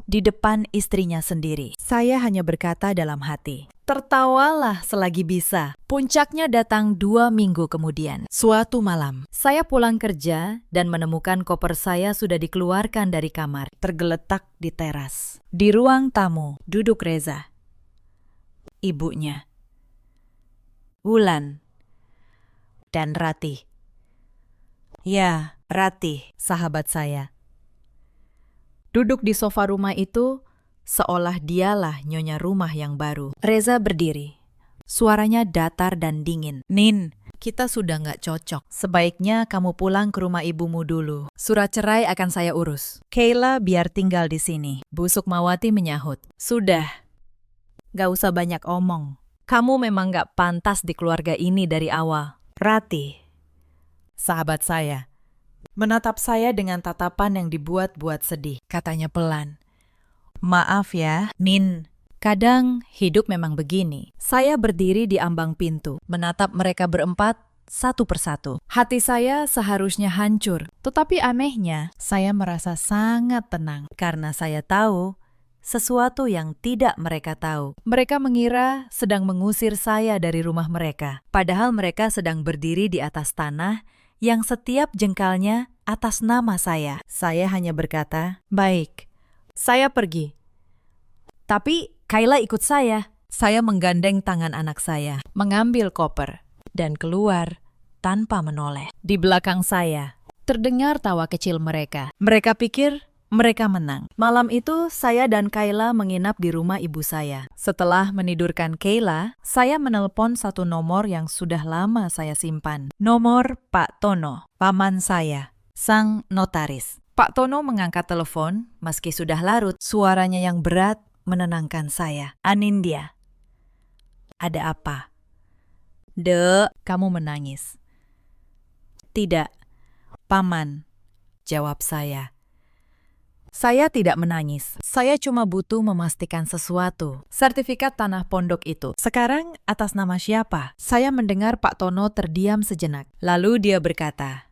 A: di depan istrinya sendiri. Saya hanya berkata dalam hati, "Tertawalah selagi bisa." Puncaknya datang 2 minggu kemudian. Suatu malam, saya pulang kerja dan menemukan koper saya sudah dikeluarkan dari kamar, tergeletak di teras. Di ruang tamu, duduk Reza. Ibunya, Wulan, dan Ratih. Ya, Ratih, sahabat saya. Duduk di sofa rumah itu, seolah dialah nyonya rumah yang baru. Reza berdiri. Suaranya datar dan dingin. "Nin, kita sudah nggak cocok. Sebaiknya kamu pulang ke rumah ibumu dulu. Surat cerai akan saya urus. Kayla biar tinggal di sini." Bu Sukmawati menyahut, "Sudah, nggak usah banyak omong. Kamu memang nggak pantas di keluarga ini dari awal." Ratih, sahabat saya, menatap saya dengan tatapan yang dibuat-buat sedih. Katanya pelan, "Maaf ya, Nin. Kadang hidup memang begini." Saya berdiri di ambang pintu, menatap mereka berempat satu persatu. Hati saya seharusnya hancur, tetapi anehnya saya merasa sangat tenang karena saya tahu sesuatu yang tidak mereka tahu. Mereka mengira sedang mengusir saya dari rumah mereka, padahal mereka sedang berdiri di atas tanah yang setiap jengkalnya atas nama saya. Saya hanya berkata, "Baik, saya pergi." Tapi Kayla ikut saya. Saya menggandeng tangan anak saya, mengambil koper, dan keluar tanpa menoleh. Di belakang saya, terdengar tawa kecil mereka. Mereka pikir mereka menang. Malam itu, saya dan Kayla menginap di rumah ibu saya. Setelah menidurkan Kayla, saya menelpon satu nomor yang sudah lama saya simpan. Nomor Pak Tono, paman saya, sang notaris. Pak Tono mengangkat telepon, meski sudah larut. Suaranya yang berat menenangkan saya. "Anindya, ada apa?" "Dek, kamu menangis." "Tidak, Paman," jawab saya. "Saya tidak menangis. Saya cuma butuh memastikan sesuatu. Sertifikat tanah pondok itu sekarang atas nama siapa?" Saya mendengar Pak Tono terdiam sejenak. Lalu dia berkata,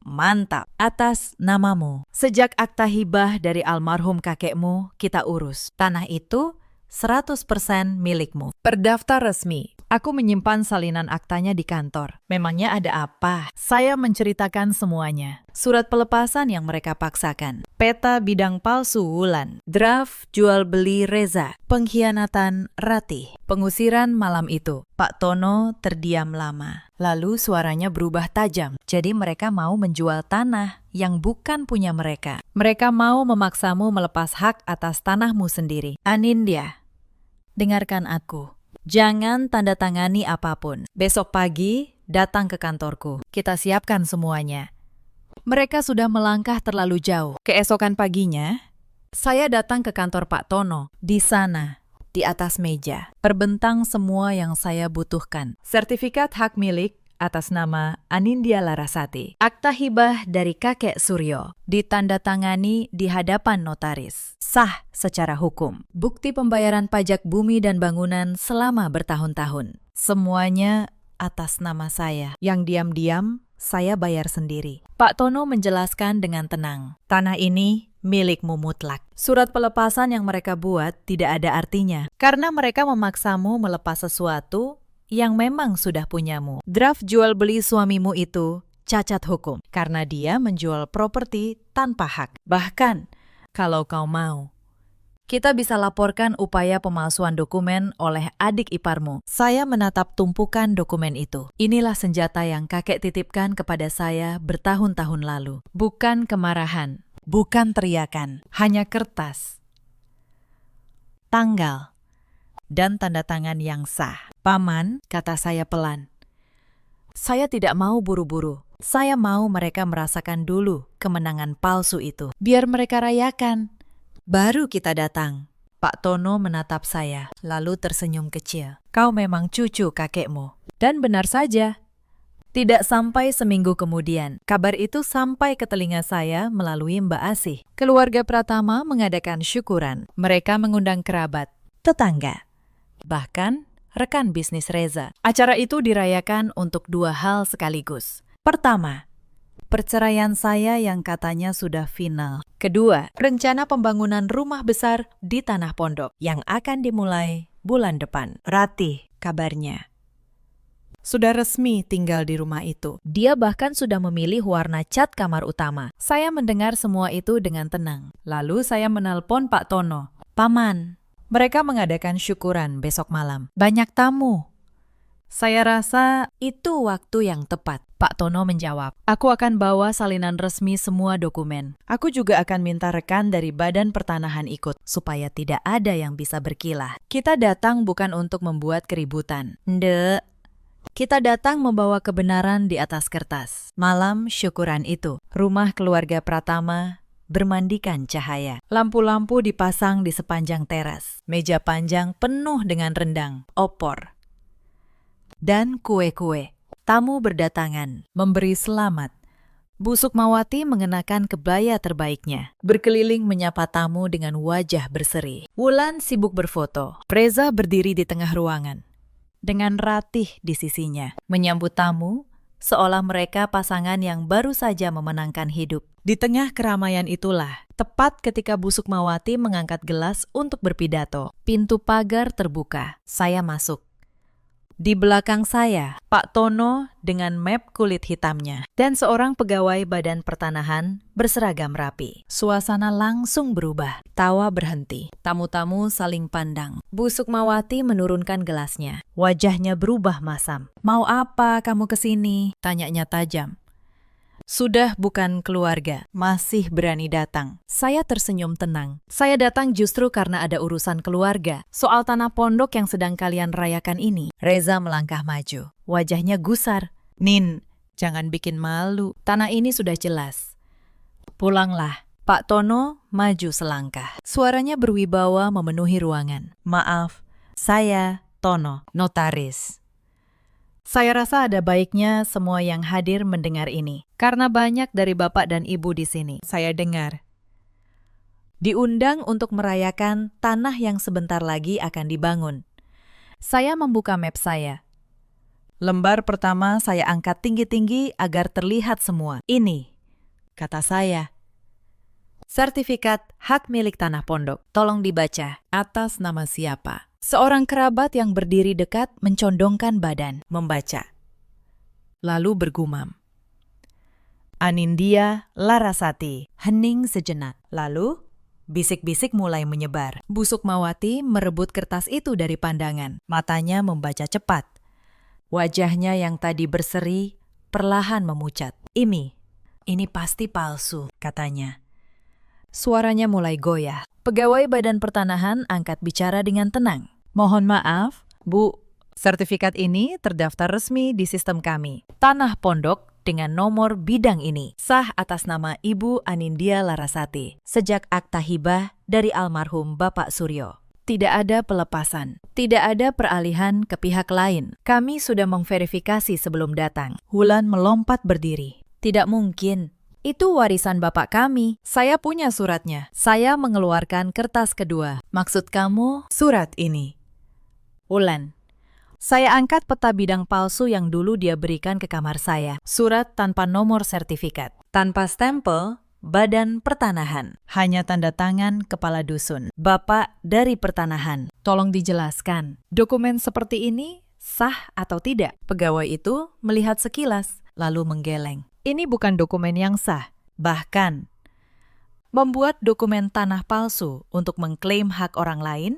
A: "Mantap, atas namamu. Sejak akta hibah dari almarhum kakekmu kita urus. Tanah itu 100% milikmu. Terdaftar resmi. Aku menyimpan salinan aktanya di kantor. Memangnya ada apa?" Saya menceritakan semuanya. Surat pelepasan yang mereka paksakan. Peta bidang palsu Wulan. Draft jual beli Reza. Pengkhianatan Ratih. Pengusiran malam itu. Pak Tono terdiam lama. Lalu suaranya berubah tajam. Jadi mereka mau menjual tanah yang bukan punya mereka. Mereka mau memaksamu melepas hak atas tanahmu sendiri. Anindya, dengarkan aku. Jangan tanda tangani apapun. Besok pagi datang ke kantorku. Kita siapkan semuanya. Mereka sudah melangkah terlalu jauh. Keesokan paginya, saya datang ke kantor Pak Tono. Di sana, di atas meja, terbentang semua yang saya butuhkan. Sertifikat hak milik atas nama Anindya Larasati. Akta hibah dari kakek Suryo. Ditandatangani di hadapan notaris. Sah secara hukum. Bukti pembayaran pajak bumi dan bangunan selama bertahun-tahun. Semuanya atas nama saya. Yang diam-diam saya bayar sendiri. Pak Tono menjelaskan dengan tenang. Tanah ini milikmu mutlak. Surat pelepasan yang mereka buat tidak ada artinya. Karena mereka memaksamu melepas sesuatu yang memang sudah punyamu. Draft jual beli suamimu itu cacat hukum. Karena dia menjual properti tanpa hak. Bahkan, kalau kau mau, Kita bisa laporkan upaya pemalsuan dokumen oleh adik iparmu. Saya menatap tumpukan dokumen itu. Inilah senjata yang kakek titipkan kepada saya bertahun-tahun lalu. Bukan kemarahan, bukan teriakan, hanya kertas, tanggal, dan tanda tangan yang sah. Paman, kata saya pelan. Saya tidak mau buru-buru. Saya mau mereka merasakan dulu kemenangan palsu itu. Biar mereka rayakan. Baru kita datang. Pak Tono menatap saya, lalu tersenyum kecil. Kau memang cucu kakekmu. Dan benar saja. Tidak sampai seminggu kemudian, kabar itu sampai ke telinga saya melalui Mbak Asih. Keluarga Pratama mengadakan syukuran. Mereka mengundang kerabat, tetangga, bahkan rekan bisnis Reza. Acara itu dirayakan untuk dua hal sekaligus. Pertama, perceraian saya yang katanya sudah final. Kedua, rencana pembangunan rumah besar di Tanah Pondok yang akan dimulai bulan depan. Ratih, kabarnya, sudah resmi tinggal di rumah itu. Dia bahkan sudah memilih warna cat kamar utama. Saya mendengar semua itu dengan tenang. Lalu saya menelpon Pak Tono. Paman, mereka mengadakan syukuran besok malam. Banyak tamu. Saya rasa itu waktu yang tepat. Pak Tono menjawab, aku akan bawa salinan resmi semua dokumen. Aku juga akan minta rekan dari Badan Pertanahan ikut, supaya tidak ada yang bisa berkilah. Kita datang bukan untuk membuat keributan. Ndek, kita datang membawa kebenaran di atas kertas. Malam syukuran itu, rumah keluarga Pratama bermandikan cahaya. Lampu-lampu dipasang di sepanjang teras. Meja panjang penuh dengan rendang, opor, dan kue-kue. Tamu berdatangan, memberi selamat. Bu Sukmawati mengenakan kebaya terbaiknya, berkeliling menyapa tamu dengan wajah berseri. Wulan sibuk berfoto. Reza berdiri di tengah ruangan, dengan Ratih di sisinya, menyambut tamu, seolah mereka pasangan yang baru saja memenangkan hidup. Di tengah keramaian itulah, tepat ketika Bu Sukmawati mengangkat gelas untuk berpidato, pintu pagar terbuka. Saya masuk. Di belakang saya, Pak Tono dengan map kulit hitamnya dan seorang pegawai Badan Pertanahan berseragam rapi. Suasana langsung berubah. Tawa berhenti. Tamu-tamu saling pandang. Bu Sukmawati menurunkan gelasnya. Wajahnya berubah masam. Mau apa kamu kesini? Tanyanya tajam. Sudah bukan keluarga, masih berani datang. Saya tersenyum tenang. Saya datang justru karena ada urusan keluarga. Soal tanah pondok yang sedang kalian rayakan ini. Reza melangkah maju. Wajahnya gusar. Nin, jangan bikin malu. Tanah ini sudah jelas. Pulanglah. Pak Tono maju selangkah. Suaranya berwibawa memenuhi ruangan. Maaf, saya Tono, notaris. Saya rasa ada baiknya semua yang hadir mendengar ini. Karena banyak dari Bapak dan Ibu di sini. Saya dengar. Diundang untuk merayakan tanah yang sebentar lagi akan dibangun. Saya membuka map saya. Lembar pertama saya angkat tinggi-tinggi agar terlihat semua. Ini, kata saya. Sertifikat hak milik tanah pondok. Tolong dibaca. Atas nama siapa? Seorang kerabat yang berdiri dekat mencondongkan badan, membaca. Lalu bergumam. Anindya Larasati. Hening sejenak. Lalu, bisik-bisik mulai menyebar. Bu Sukmawati merebut kertas itu dari pandangan. Matanya membaca cepat. Wajahnya yang tadi berseri, perlahan memucat. Ini pasti palsu, katanya. Suaranya mulai goyah. Pegawai Badan Pertanahan angkat bicara dengan tenang. Mohon maaf, Bu, sertifikat ini terdaftar resmi di sistem kami. Tanah pondok dengan nomor bidang ini sah atas nama Ibu Anindya Larasati sejak akta hibah dari almarhum Bapak Suryo. Tidak ada pelepasan, tidak ada peralihan ke pihak lain. Kami sudah memverifikasi sebelum datang. Wulan melompat berdiri. Tidak mungkin. Itu warisan bapak kami. Saya punya suratnya. Saya mengeluarkan kertas kedua. Maksud kamu surat ini? Wulan. Saya angkat peta bidang palsu yang dulu dia berikan ke kamar saya. Surat tanpa nomor sertifikat. Tanpa stempel, Badan Pertanahan. Hanya tanda tangan kepala dusun. Bapak dari Pertanahan. Tolong dijelaskan. Dokumen seperti ini sah atau tidak? Pegawai itu melihat sekilas, lalu menggeleng. Ini bukan dokumen yang sah. Bahkan, Membuat dokumen tanah palsu untuk mengklaim hak orang lain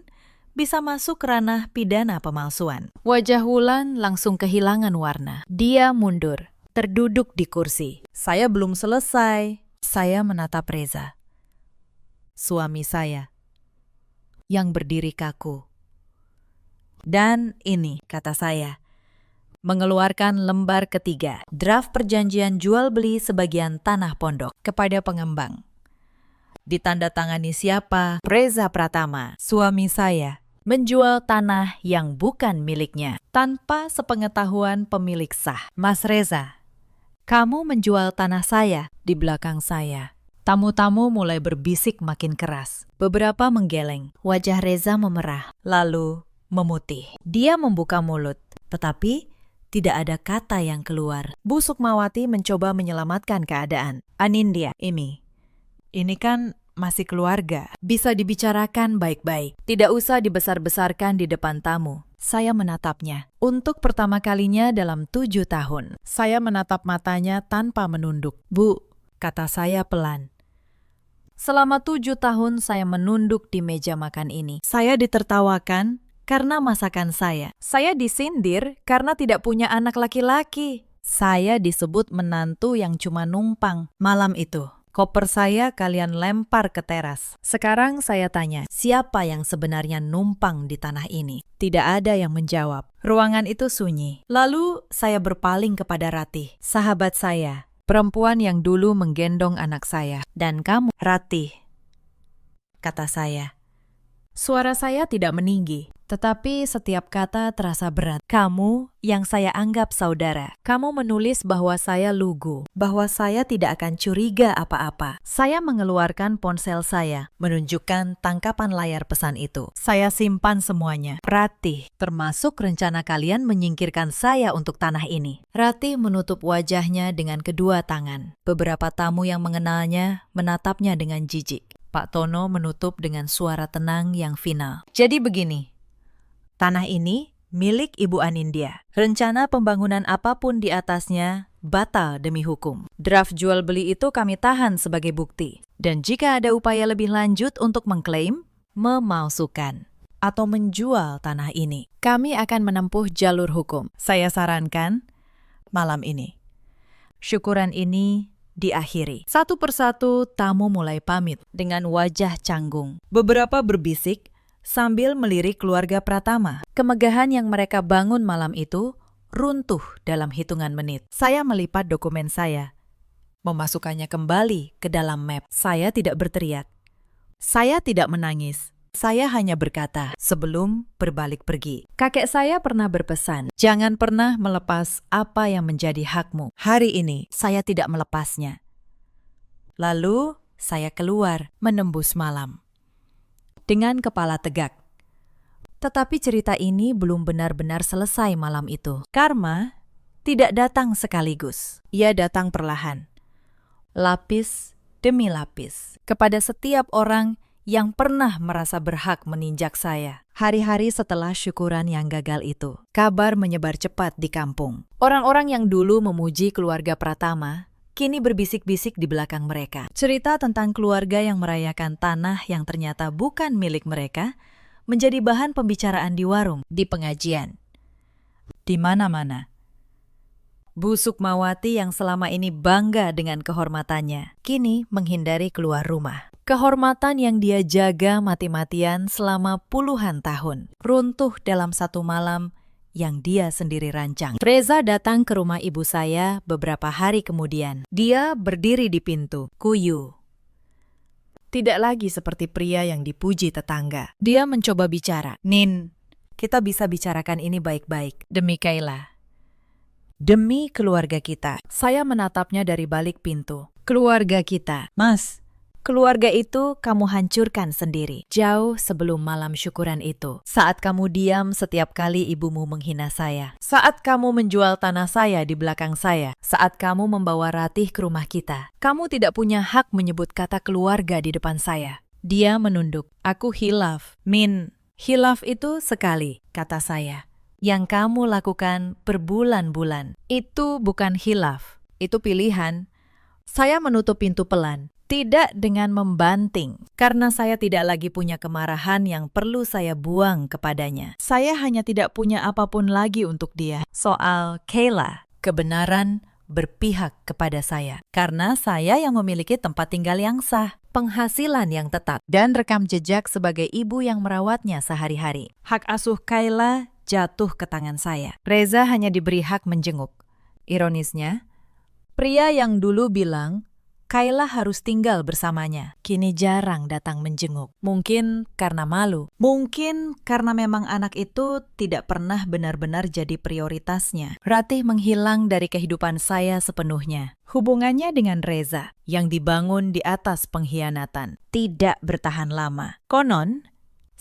A: bisa masuk ranah pidana pemalsuan. Wajah Wulan langsung kehilangan warna. Dia mundur, terduduk di kursi. Saya belum selesai. Saya menatap Reza, suami saya, yang berdiri kaku. Dan ini, kata saya, mengeluarkan lembar ketiga, draft perjanjian jual beli sebagian tanah pondok kepada pengembang. Ditandatangani siapa? Reza Pratama, suami saya, menjual tanah yang bukan miliknya tanpa sepengetahuan pemilik sah. Mas Reza, kamu menjual tanah saya di belakang saya. Tamu-tamu mulai berbisik makin keras. Beberapa menggeleng. Wajah Reza memerah, lalu memutih. Dia membuka mulut, tetapi tidak ada kata yang keluar. Bu Sukmawati mencoba menyelamatkan keadaan. Anindya, ini kan masih keluarga. Bisa dibicarakan baik-baik. Tidak usah dibesar-besarkan di depan tamu. Saya menatapnya. Untuk pertama kalinya dalam 7 tahun. Saya menatap matanya tanpa menunduk. Bu, kata saya pelan. Selama 7 tahun saya menunduk di meja makan ini. Saya ditertawakan karena masakan saya. Saya disindir karena tidak punya anak laki-laki. Saya disebut menantu yang cuma numpang. Malam itu, koper saya kalian lempar ke teras. Sekarang saya tanya, siapa yang sebenarnya numpang di tanah ini? Tidak ada yang menjawab. Ruangan itu sunyi. Lalu saya berpaling kepada Ratih, sahabat saya, perempuan yang dulu menggendong anak saya. Dan kamu, Ratih, kata saya. Suara saya tidak meninggi, tetapi setiap kata terasa berat. Kamu yang saya anggap saudara. Kamu menulis bahwa saya lugu, bahwa saya tidak akan curiga apa-apa. Saya mengeluarkan ponsel saya, menunjukkan tangkapan layar pesan itu. Saya simpan semuanya. Ratih, termasuk rencana kalian menyingkirkan saya untuk tanah ini. Ratih menutup wajahnya dengan kedua tangan. Beberapa tamu yang mengenalnya menatapnya dengan jijik. Pak Tono menutup dengan suara tenang yang final. Jadi begini, tanah ini milik Ibu Anindya. Rencana pembangunan apapun di atasnya batal demi hukum. Draft jual beli itu kami tahan sebagai bukti. Dan jika ada upaya lebih lanjut untuk mengklaim, memalsukan, atau menjual tanah ini, kami akan menempuh jalur hukum. Saya sarankan malam ini. Syukuran ini diakhiri. Satu persatu tamu mulai pamit dengan wajah canggung. Beberapa berbisik sambil melirik keluarga Pratama. Kemegahan yang mereka bangun malam itu runtuh dalam hitungan menit. Saya melipat dokumen saya, memasukkannya kembali ke dalam map. Saya tidak berteriak. Saya tidak menangis. Saya hanya berkata sebelum berbalik pergi. Kakek saya pernah berpesan, jangan pernah melepas apa yang menjadi hakmu. Hari ini saya tidak melepasnya. Lalu saya keluar menembus malam dengan kepala tegak. Tetapi cerita ini belum benar-benar selesai malam itu. Karma tidak datang sekaligus. Ia datang perlahan, lapis demi lapis, kepada setiap orang yang pernah merasa berhak meninjak saya. Hari-hari setelah syukuran yang gagal itu, kabar menyebar cepat di kampung. Orang-orang yang dulu memuji keluarga Pratama, kini berbisik-bisik di belakang mereka. Cerita tentang keluarga yang merayakan tanah yang ternyata bukan milik mereka, menjadi bahan pembicaraan di warung, di pengajian, di mana-mana. Bu Sukmawati yang selama ini bangga dengan kehormatannya, kini menghindari keluar rumah. Kehormatan yang dia jaga mati-matian selama puluhan tahun, runtuh dalam satu malam yang dia sendiri rancang. Reza datang ke rumah ibu saya beberapa hari kemudian. Dia berdiri di pintu, kuyu. Tidak lagi seperti pria yang dipuji tetangga. Dia mencoba bicara. Nin, kita bisa bicarakan ini baik-baik. Demi Kayla. Demi keluarga kita. Saya menatapnya dari balik pintu. Keluarga kita. Mas, keluarga itu kamu hancurkan sendiri, jauh sebelum malam syukuran itu. Saat kamu diam setiap kali ibumu menghina saya. Saat kamu menjual tanah saya di belakang saya. Saat kamu membawa Ratih ke rumah kita. Kamu tidak punya hak menyebut kata keluarga di depan saya. Dia menunduk. Aku hilaf. Min, hilaf itu sekali, kata saya. Yang kamu lakukan berbulan-bulan. Itu bukan hilaf. Itu pilihan. Saya menutup pintu pelan. Tidak dengan membanting, karena saya tidak lagi punya kemarahan yang perlu saya buang kepadanya. Saya hanya tidak punya apapun lagi untuk dia. Soal Kayla, kebenaran berpihak kepada saya, karena saya yang memiliki tempat tinggal yang sah, penghasilan yang tetap, dan rekam jejak sebagai ibu yang merawatnya sehari-hari. Hak asuh Kayla jatuh ke tangan saya. Reza hanya diberi hak menjenguk. Ironisnya, pria yang dulu bilang Kayla harus tinggal bersamanya, kini jarang datang menjenguk. Mungkin karena malu. Mungkin karena memang anak itu tidak pernah benar-benar jadi prioritasnya. Ratih menghilang dari kehidupan saya sepenuhnya. Hubungannya dengan Reza, yang dibangun di atas pengkhianatan, tidak bertahan lama. Konon,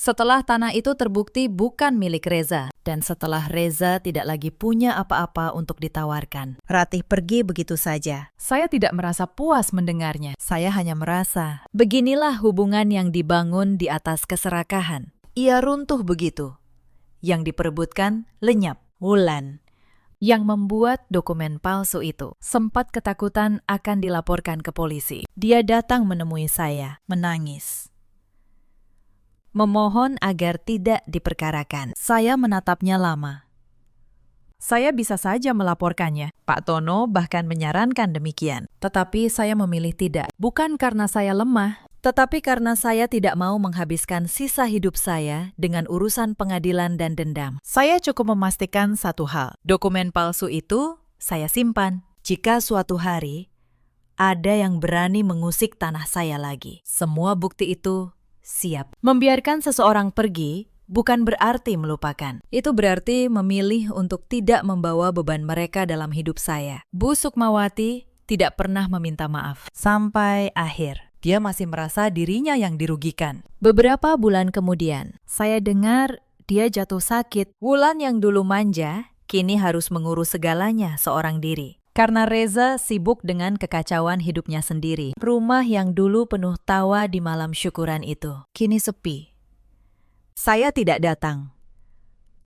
A: setelah tanah itu terbukti bukan milik Reza, dan setelah Reza tidak lagi punya apa-apa untuk ditawarkan, Ratih pergi begitu saja. Saya tidak merasa puas mendengarnya. Saya hanya merasa, beginilah hubungan yang dibangun di atas keserakahan. Ia runtuh begitu. Yang diperebutkan lenyap. Wulan, yang membuat dokumen palsu itu, sempat ketakutan akan dilaporkan ke polisi. Dia datang menemui saya, menangis, memohon agar tidak diperkarakan. Saya menatapnya lama. Saya bisa saja melaporkannya. Pak Tono bahkan menyarankan demikian. Tetapi saya memilih tidak. Bukan karena saya lemah, tetapi karena saya tidak mau menghabiskan sisa hidup saya dengan urusan pengadilan dan dendam. Saya cukup memastikan satu hal. Dokumen palsu itu saya simpan. Jika suatu hari ada yang berani mengusik tanah saya lagi, semua bukti itu siap. Membiarkan seseorang pergi bukan berarti melupakan. Itu berarti memilih untuk tidak membawa beban mereka dalam hidup saya. Bu Sukmawati tidak pernah meminta maaf. Sampai akhir, dia masih merasa dirinya yang dirugikan. Beberapa bulan kemudian, saya dengar dia jatuh sakit. Wulan yang dulu manja, kini harus mengurus segalanya seorang diri. Karena Reza sibuk dengan kekacauan hidupnya sendiri. Rumah yang dulu penuh tawa di malam syukuran itu, kini sepi. Saya tidak datang.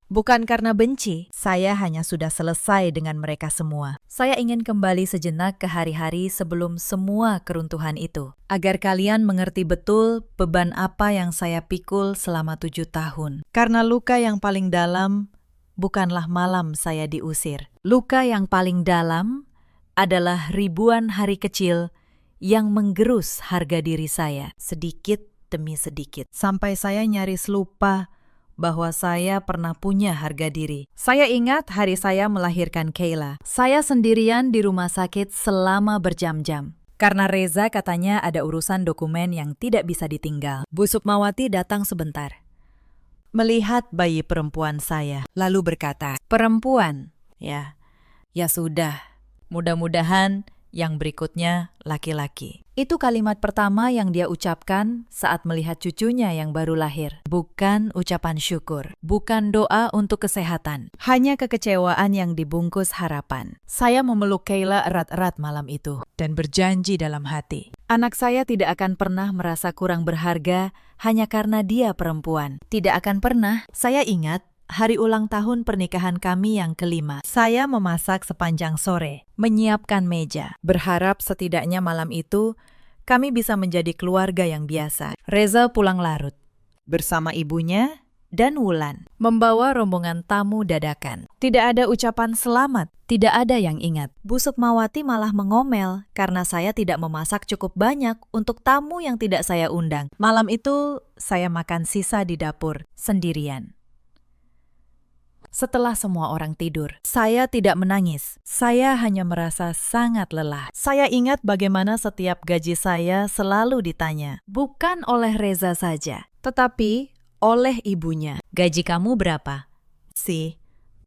A: Bukan karena benci, saya hanya sudah selesai dengan mereka semua. Saya ingin kembali sejenak ke hari-hari sebelum semua keruntuhan itu. Agar kalian mengerti betul beban apa yang saya pikul selama 7 tahun. Karena luka yang paling dalam bukanlah malam saya diusir. Luka yang paling dalam adalah ribuan hari kecil yang menggerus harga diri saya sedikit demi sedikit. Sampai saya nyaris lupa bahwa saya pernah punya harga diri. Saya ingat hari saya melahirkan Kayla. Saya sendirian di rumah sakit selama berjam-jam. Karena Reza katanya ada urusan dokumen yang tidak bisa ditinggal. Bu Sukmawati datang sebentar, melihat bayi perempuan saya, lalu berkata, "Perempuan, ya sudah. Mudah-mudahan yang berikutnya laki-laki." Itu kalimat pertama yang dia ucapkan saat melihat cucunya yang baru lahir. Bukan ucapan syukur, bukan doa untuk kesehatan, hanya kekecewaan yang dibungkus harapan. Saya memeluk Kayla erat-erat malam itu dan berjanji dalam hati, anak saya tidak akan pernah merasa kurang berharga hanya karena dia perempuan. Tidak akan pernah. Saya ingat hari ulang tahun pernikahan kami yang kelima. Saya memasak sepanjang sore, menyiapkan meja, berharap setidaknya malam itu kami bisa menjadi keluarga yang biasa. Reza pulang larut bersama ibunya dan Wulan, membawa rombongan tamu dadakan. Tidak ada ucapan selamat, tidak ada yang ingat. Bu Sukmawati malah mengomel karena saya tidak memasak cukup banyak untuk tamu yang tidak saya undang. Malam itu saya makan sisa di dapur sendirian. Setelah semua orang tidur, saya tidak menangis. Saya hanya merasa sangat lelah. Saya ingat bagaimana setiap gaji saya selalu ditanya, bukan oleh Reza saja, tetapi oleh ibunya. "Gaji kamu berapa?"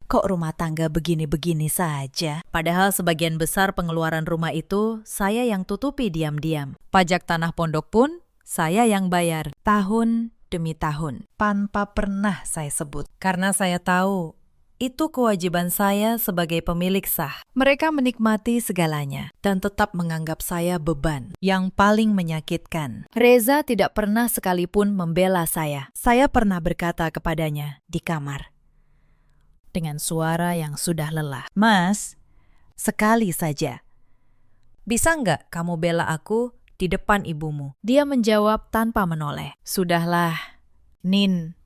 A: Kok rumah tangga begini-begini saja? Padahal sebagian besar pengeluaran rumah itu saya yang tutupi diam-diam. Pajak tanah pondok pun saya yang bayar tahun demi tahun, tanpa pernah saya sebut. Karena saya tahu itu kewajiban saya sebagai pemilik sah. Mereka menikmati segalanya dan tetap menganggap saya beban. Yang paling menyakitkan, Reza tidak pernah sekalipun membela saya. Saya pernah berkata kepadanya di kamar dengan suara yang sudah lelah, "Mas, sekali saja, bisa nggak kamu bela aku di depan ibumu. Dia menjawab tanpa menoleh. Sudahlah, Nin.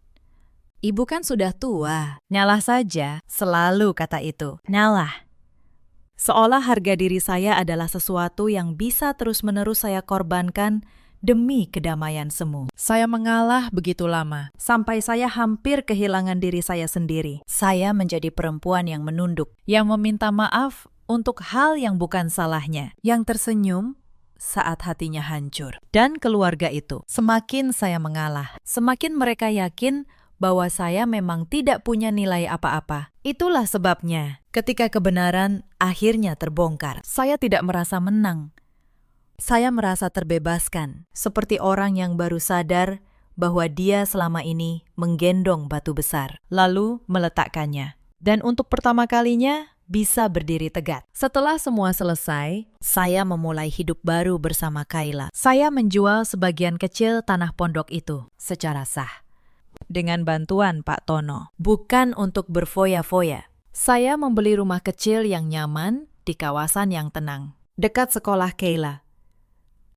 A: Ibu kan sudah tua. Nyalah saja, selalu kata itu. Nyalah. Seolah harga diri saya adalah sesuatu yang bisa terus-menerus saya korbankan demi kedamaian semu. Saya mengalah begitu lama, sampai saya hampir kehilangan diri saya sendiri. Saya menjadi perempuan yang menunduk, yang meminta maaf untuk hal yang bukan salahnya, yang tersenyum saat hatinya hancur. Dan keluarga itu, semakin saya mengalah, semakin mereka yakin bahwa saya memang tidak punya nilai apa-apa. Itulah sebabnya, ketika kebenaran akhirnya terbongkar, saya tidak merasa menang. Saya merasa terbebaskan, seperti orang yang baru sadar bahwa dia selama ini menggendong batu besar, lalu meletakkannya. Dan untuk pertama kalinya, bisa berdiri tegak. Setelah semua selesai, saya memulai hidup baru bersama Kayla. Saya menjual sebagian kecil tanah pondok itu secara sah. Dengan bantuan Pak Tono. Bukan untuk berfoya-foya. Saya membeli rumah kecil yang nyaman di kawasan yang tenang, dekat sekolah Kayla.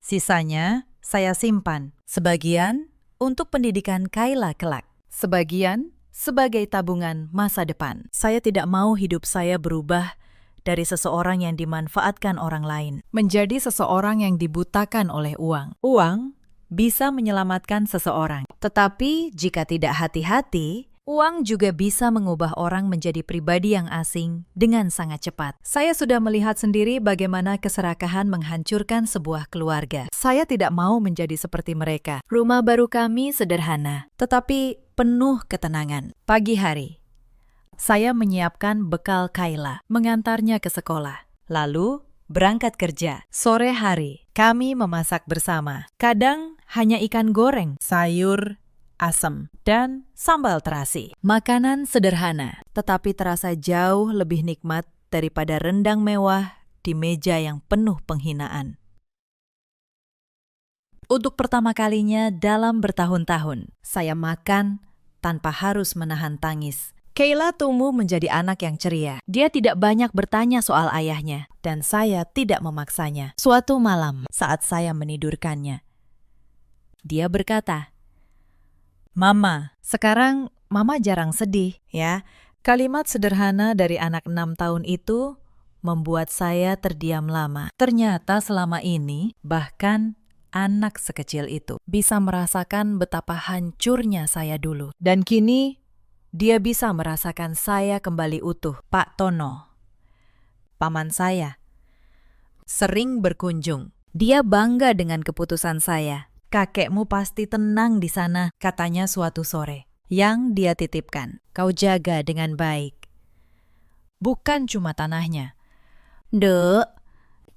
A: Sisanya saya simpan. Sebagian untuk pendidikan Kayla kelak. Sebagian sebagai tabungan masa depan. Saya tidak mau hidup saya berubah dari seseorang yang dimanfaatkan orang lain menjadi seseorang yang dibutakan oleh uang. Uang bisa menyelamatkan seseorang. Tetapi jika tidak hati-hati, uang juga bisa mengubah orang menjadi pribadi yang asing dengan sangat cepat. Saya sudah melihat sendiri bagaimana keserakahan menghancurkan sebuah keluarga. Saya tidak mau menjadi seperti mereka. Rumah baru kami sederhana, tetapi penuh ketenangan. Pagi hari, saya menyiapkan bekal Kayla, mengantarnya ke sekolah. Lalu berangkat kerja. Sore hari, kami memasak bersama. Kadang hanya ikan goreng, sayur, asam, dan sambal terasi. Makanan sederhana, tetapi terasa jauh lebih nikmat daripada rendang mewah di meja yang penuh penghinaan. Untuk pertama kalinya dalam bertahun-tahun, saya makan tanpa harus menahan tangis. Kayla tumbuh menjadi anak yang ceria. Dia tidak banyak bertanya soal ayahnya, dan saya tidak memaksanya. Suatu malam, saat saya menidurkannya, dia berkata, "Mama, sekarang Mama jarang sedih, ya." Kalimat sederhana dari anak 6 tahun itu membuat saya terdiam lama. Ternyata selama ini, bahkan anak sekecil itu bisa merasakan betapa hancurnya saya dulu. Dan kini, dia bisa merasakan saya kembali utuh. Pak Tono, paman saya, sering berkunjung. Dia bangga dengan keputusan saya. "Kakekmu pasti tenang di sana," katanya suatu sore. Yang dia titipkan, "Kau jaga dengan baik. Bukan cuma tanahnya, Dek,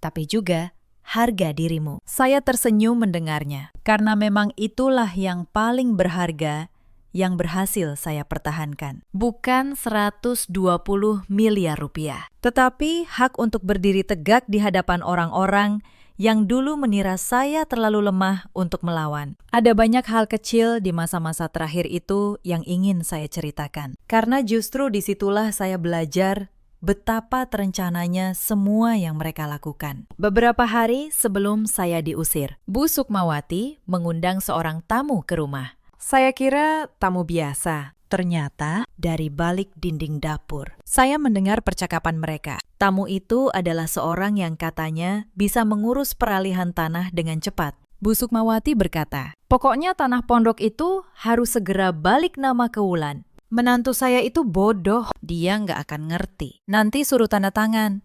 A: tapi juga harga dirimu." Saya tersenyum mendengarnya, karena memang itulah yang paling berharga yang berhasil saya pertahankan. Bukan 120 miliar rupiah, tetapi hak untuk berdiri tegak di hadapan orang-orang yang dulu mengira saya terlalu lemah untuk melawan. Ada banyak hal kecil di masa-masa terakhir itu yang ingin saya ceritakan. Karena justru disitulah saya belajar betapa terencananya semua yang mereka lakukan. Beberapa hari sebelum saya diusir, Bu Sukmawati mengundang seorang tamu ke rumah. Saya kira tamu biasa. Ternyata dari balik dinding dapur, saya mendengar percakapan mereka. Tamu itu adalah seorang yang katanya bisa mengurus peralihan tanah dengan cepat. Bu Sukmawati berkata, "Pokoknya tanah pondok itu harus segera balik nama ke Wulan. Menantu saya itu bodoh, dia nggak akan ngerti. Nanti suruh tanda tangan.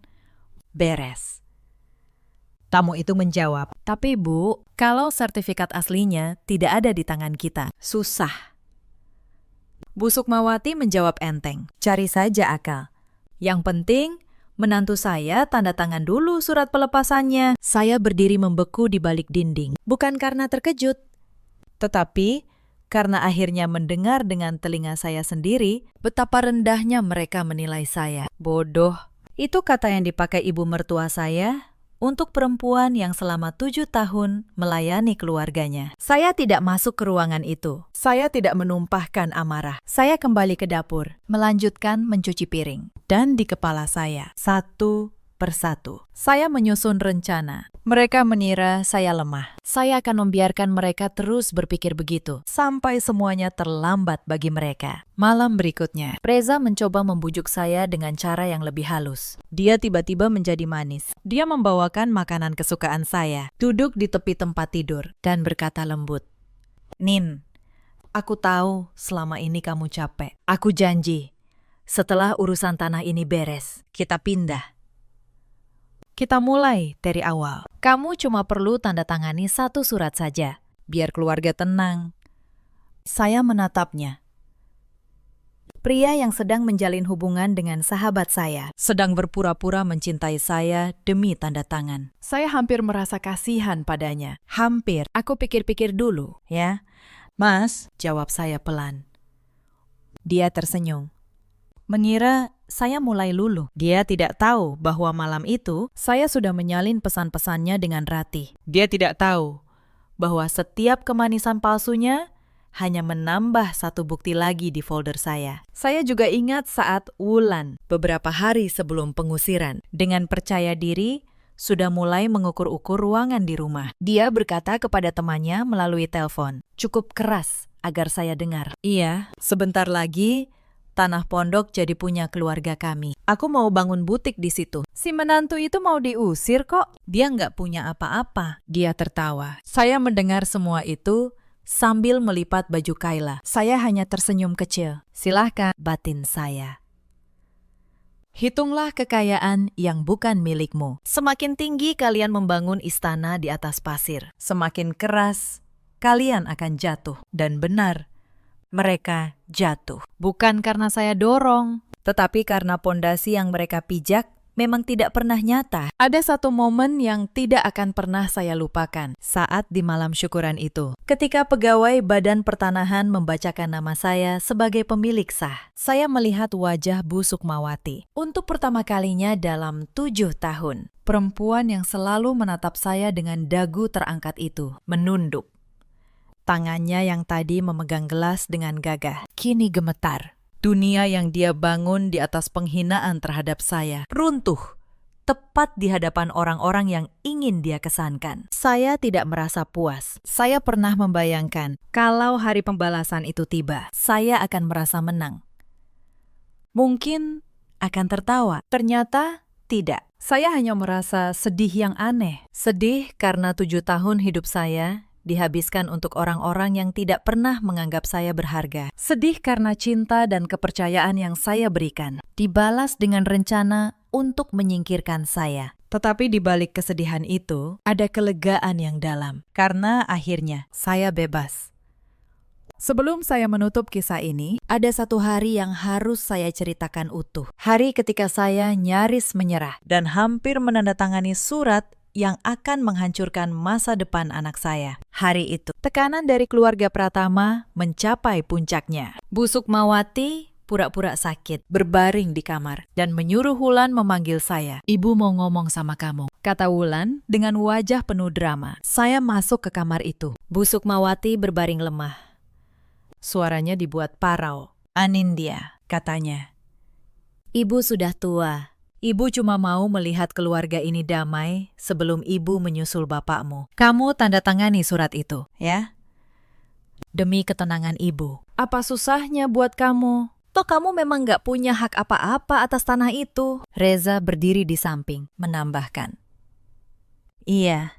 A: Beres." Tamu itu menjawab, "Tapi Bu, kalau sertifikat aslinya tidak ada di tangan kita, susah." Bu Sukmawati menjawab enteng, "Cari saja akal. Yang penting, menantu saya tanda tangan dulu surat pelepasannya." Saya berdiri membeku di balik dinding, bukan karena terkejut, tetapi karena akhirnya mendengar dengan telinga saya sendiri betapa rendahnya mereka menilai saya. Bodoh, itu kata yang dipakai ibu mertua saya untuk perempuan yang selama 7 tahun melayani keluarganya. Saya tidak masuk ke ruangan itu. Saya tidak menumpahkan amarah. Saya kembali ke dapur, melanjutkan mencuci piring. Dan di kepala saya, satu persatu. Saya menyusun rencana. Mereka mengira saya lemah. Saya akan membiarkan mereka terus berpikir begitu, sampai semuanya terlambat bagi mereka. Malam berikutnya, Reza mencoba membujuk saya dengan cara yang lebih halus. Dia tiba-tiba menjadi manis. Dia membawakan makanan kesukaan saya, duduk di tepi tempat tidur, dan berkata lembut, "Nin, aku tahu selama ini kamu capek. Aku janji, setelah urusan tanah ini beres, kita pindah. Kita mulai dari awal. Kamu cuma perlu tanda tangani satu surat saja, biar keluarga tenang." Saya menatapnya. Pria yang sedang menjalin hubungan dengan sahabat saya, sedang berpura-pura mencintai saya demi tanda tangan. Saya hampir merasa kasihan padanya. Hampir. Aku pikir-pikir dulu, ya. "Mas," jawab saya pelan. Dia tersenyum, mengira saya mulai luluh. Dia tidak tahu bahwa malam itu saya sudah menyalin pesan-pesannya dengan Ratih. Dia tidak tahu bahwa setiap kemanisan palsunya hanya menambah satu bukti lagi di folder saya. Saya juga ingat saat Wulan, beberapa hari sebelum pengusiran, dengan percaya diri sudah mulai mengukur-ukur ruangan di rumah. Dia berkata kepada temannya melalui telepon, cukup keras agar saya dengar. "Iya, sebentar lagi tanah pondok jadi punya keluarga kami. Aku mau bangun butik di situ." Si menantu itu mau diusir kok. Dia nggak punya apa-apa. Dia tertawa. Saya mendengar semua itu sambil melipat baju Kayla. Saya hanya tersenyum kecil. "Silahkan," batin saya. "Hitunglah kekayaan yang bukan milikmu. Semakin tinggi kalian membangun istana di atas pasir, semakin keras kalian akan jatuh." Dan benar, mereka jatuh. Bukan karena saya dorong, tetapi karena pondasi yang mereka pijak memang tidak pernah nyata. Ada satu momen yang tidak akan pernah saya lupakan saat di malam syukuran itu. Ketika pegawai Badan Pertanahan membacakan nama saya sebagai pemilik sah, saya melihat wajah Bu Sukmawati. Untuk pertama kalinya dalam 7 tahun, perempuan yang selalu menatap saya dengan dagu terangkat itu menunduk. Tangannya yang tadi memegang gelas dengan gagah, kini gemetar. Dunia yang dia bangun di atas penghinaan terhadap saya runtuh, tepat di hadapan orang-orang yang ingin dia kesankan. Saya tidak merasa puas. Saya pernah membayangkan, kalau hari pembalasan itu tiba, saya akan merasa menang. Mungkin akan tertawa. Ternyata tidak. Saya hanya merasa sedih yang aneh. Sedih karena 7 tahun hidup saya dihabiskan untuk orang-orang yang tidak pernah menganggap saya berharga. Sedih karena cinta dan kepercayaan yang saya berikan dibalas dengan rencana untuk menyingkirkan saya. Tetapi di balik kesedihan itu, ada kelegaan yang dalam, karena akhirnya saya bebas. Sebelum saya menutup kisah ini, ada satu hari yang harus saya ceritakan utuh. Hari ketika saya nyaris menyerah dan hampir menandatangani surat yang akan menghancurkan masa depan anak saya. Hari itu, tekanan dari keluarga Pratama mencapai puncaknya. Bu Sukmawati pura-pura sakit, berbaring di kamar, dan menyuruh Wulan memanggil saya. "Ibu mau ngomong sama kamu," kata Wulan dengan wajah penuh drama. Saya masuk ke kamar itu. Bu Sukmawati berbaring lemah. Suaranya dibuat parau. "Anindya," katanya. "Ibu sudah tua. Ibu cuma mau melihat keluarga ini damai sebelum ibu menyusul bapakmu. Kamu tanda tangani surat itu, ya? Demi ketenangan ibu." "Apa susahnya buat kamu? Toh kamu memang nggak punya hak apa-apa atas tanah itu." Reza berdiri di samping, menambahkan. "Iya,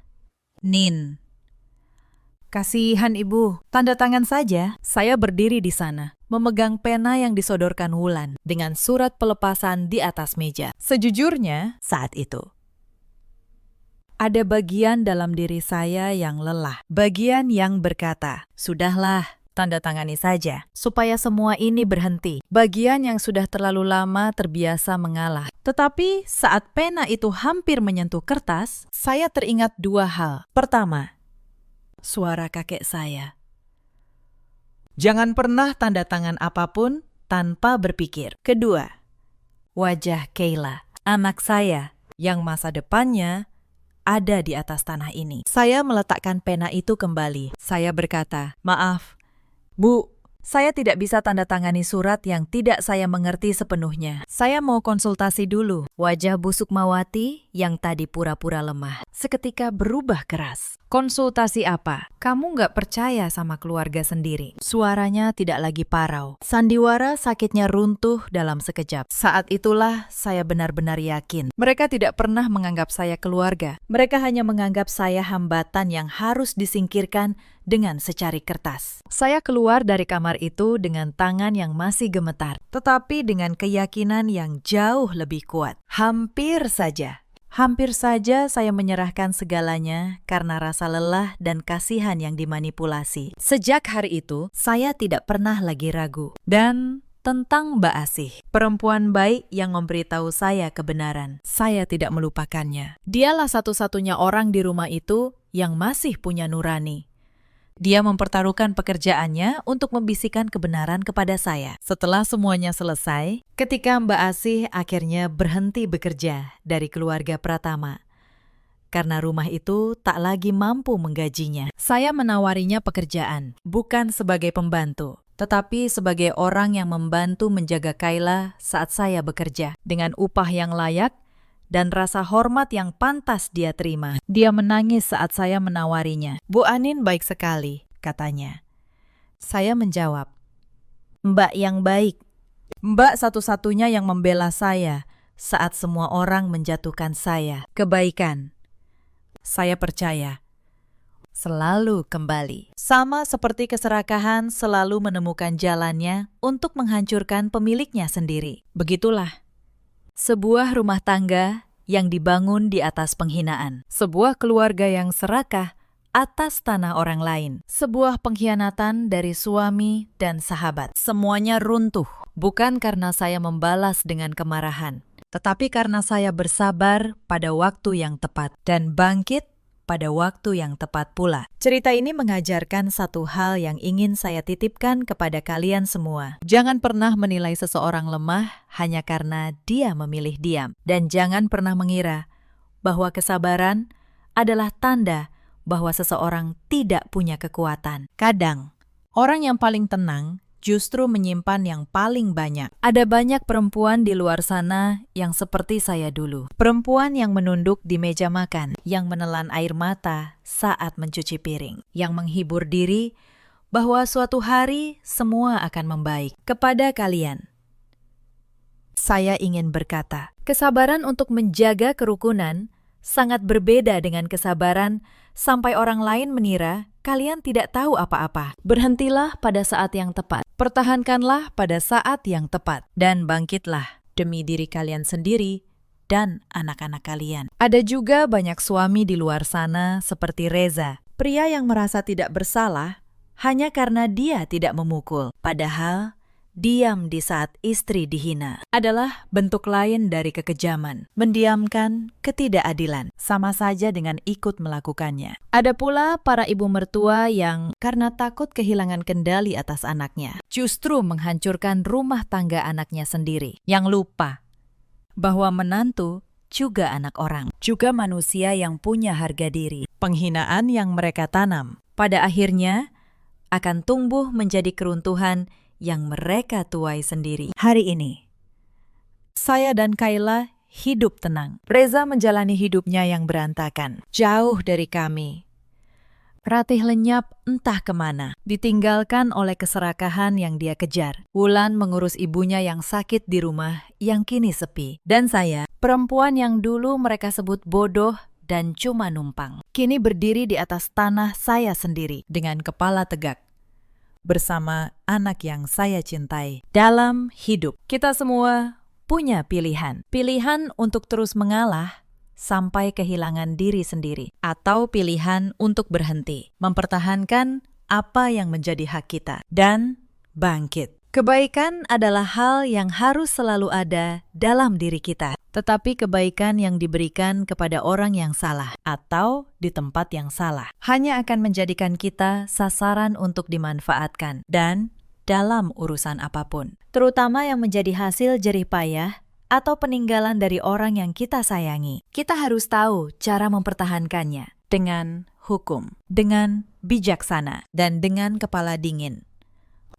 A: Nin. Kasihan ibu, tanda tangan saja." Saya berdiri di sana, memegang pena yang disodorkan Wulan dengan surat pelepasan di atas meja. Sejujurnya, saat itu ada bagian dalam diri saya yang lelah. Bagian yang berkata, "Sudahlah, tanda tangani saja, supaya semua ini berhenti." Bagian yang sudah terlalu lama terbiasa mengalah. Tetapi saat pena itu hampir menyentuh kertas, saya teringat 2 hal. Pertama, suara kakek saya. "Jangan pernah tanda tangan apapun tanpa berpikir." Kedua, wajah Kayla, anak saya, yang masa depannya ada di atas tanah ini. Saya meletakkan pena itu kembali. Saya berkata, "Maaf, Bu, Saya tidak bisa tanda tangani surat yang tidak saya mengerti sepenuhnya. Saya mau konsultasi dulu. Wajah busuk Mawati yang tadi pura-pura lemah seketika berubah keras. Konsultasi apa? Kamu nggak percaya sama keluarga sendiri. Suaranya tidak lagi parau. Sandiwara sakitnya runtuh dalam sekejap. Saat itulah saya benar-benar yakin. Mereka tidak pernah menganggap saya keluarga. Mereka hanya menganggap saya hambatan yang harus disingkirkan dengan secari kertas. Saya keluar dari kamar itu dengan tangan yang masih gemetar, tetapi dengan keyakinan yang jauh lebih kuat. Hampir saja saya menyerahkan segalanya karena rasa lelah dan kasihan yang dimanipulasi. Sejak hari itu, saya tidak pernah lagi ragu. Dan tentang Mbak Asih, perempuan baik yang memberitahu saya kebenaran. Saya tidak melupakannya. Dialah satu-satunya orang di rumah itu yang masih punya nurani. Dia mempertaruhkan pekerjaannya untuk membisikkan kebenaran kepada saya. Setelah semuanya selesai, ketika Mbak Asih akhirnya berhenti bekerja dari keluarga Pratama, karena rumah itu tak lagi mampu menggajinya, saya menawarinya pekerjaan, bukan sebagai pembantu, tetapi sebagai orang yang membantu menjaga Kayla saat saya bekerja, dengan upah yang layak dan rasa hormat yang pantas dia terima. Dia menangis saat saya menawarinya. Bu Anin baik sekali, katanya. Saya menjawab, Mbak yang baik. Mbak satu-satunya yang membela saya saat semua orang menjatuhkan saya. Kebaikan, saya percaya, selalu kembali. Sama seperti keserakahan selalu menemukan jalannya untuk menghancurkan pemiliknya sendiri. Begitulah sebuah rumah tangga yang dibangun di atas penghinaan. Sebuah keluarga yang serakah atas tanah orang lain. Sebuah pengkhianatan dari suami dan sahabat. Semuanya runtuh, bukan karena saya membalas dengan kemarahan, tetapi karena saya bersabar pada waktu yang tepat dan bangkit pada waktu yang tepat pula. Cerita ini mengajarkan satu hal yang ingin saya titipkan kepada kalian semua. Jangan pernah menilai seseorang lemah hanya karena dia memilih diam. Dan jangan pernah mengira bahwa kesabaran adalah tanda bahwa seseorang tidak punya kekuatan. Kadang, orang yang paling tenang justru menyimpan yang paling banyak. Ada banyak perempuan di luar sana yang seperti saya dulu. Perempuan yang menunduk di meja makan, yang menelan air mata saat mencuci piring, yang menghibur diri bahwa suatu hari semua akan membaik. Kepada kalian, saya ingin berkata, kesabaran untuk menjaga kerukunan sangat berbeda dengan kesabaran sampai orang lain mengira kalian tidak tahu apa-apa. Berhentilah pada saat yang tepat. Pertahankanlah pada saat yang tepat. Dan bangkitlah demi diri kalian sendiri dan anak-anak kalian. Ada juga banyak suami di luar sana seperti Reza. Pria yang merasa tidak bersalah hanya karena dia tidak memukul. Padahal diam di saat istri dihina adalah bentuk lain dari kekejaman. Mendiamkan ketidakadilan sama saja dengan ikut melakukannya. Ada pula para ibu mertua yang karena takut kehilangan kendali atas anaknya, justru menghancurkan rumah tangga anaknya sendiri. Yang lupa bahwa menantu juga anak orang, juga manusia yang punya harga diri. Penghinaan yang mereka tanam pada akhirnya akan tumbuh menjadi keruntuhan yang mereka tuai sendiri. Hari ini, saya dan Kayla hidup tenang. Reza menjalani hidupnya yang berantakan, jauh dari kami. Ratih lenyap entah kemana, ditinggalkan oleh keserakahan yang dia kejar. Wulan mengurus ibunya yang sakit di rumah yang kini sepi. Dan saya, perempuan yang dulu mereka sebut bodoh dan cuma numpang, kini berdiri di atas tanah saya sendiri dengan kepala tegak bersama anak yang saya cintai. Dalam hidup, kita semua punya pilihan. Pilihan untuk terus mengalah sampai kehilangan diri sendiri. Atau pilihan untuk berhenti, mempertahankan apa yang menjadi hak kita, dan bangkit. Kebaikan adalah hal yang harus selalu ada dalam diri kita. Tetapi kebaikan yang diberikan kepada orang yang salah atau di tempat yang salah hanya akan menjadikan kita sasaran untuk dimanfaatkan dan dalam urusan apapun. Terutama yang menjadi hasil jerih payah atau peninggalan dari orang yang kita sayangi. Kita harus tahu cara mempertahankannya dengan hukum, dengan bijaksana, dan dengan kepala dingin.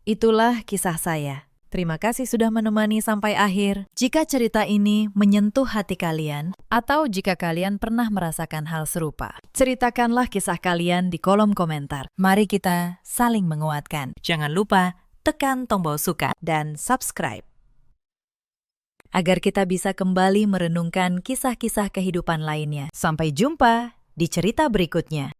A: Itulah kisah saya. Terima kasih sudah menemani sampai akhir. Jika cerita ini menyentuh hati kalian, atau jika kalian pernah merasakan hal serupa, ceritakanlah kisah kalian di kolom komentar. Mari kita saling menguatkan. Jangan lupa tekan tombol suka dan subscribe, agar kita bisa kembali merenungkan kisah-kisah kehidupan lainnya. Sampai jumpa di cerita berikutnya.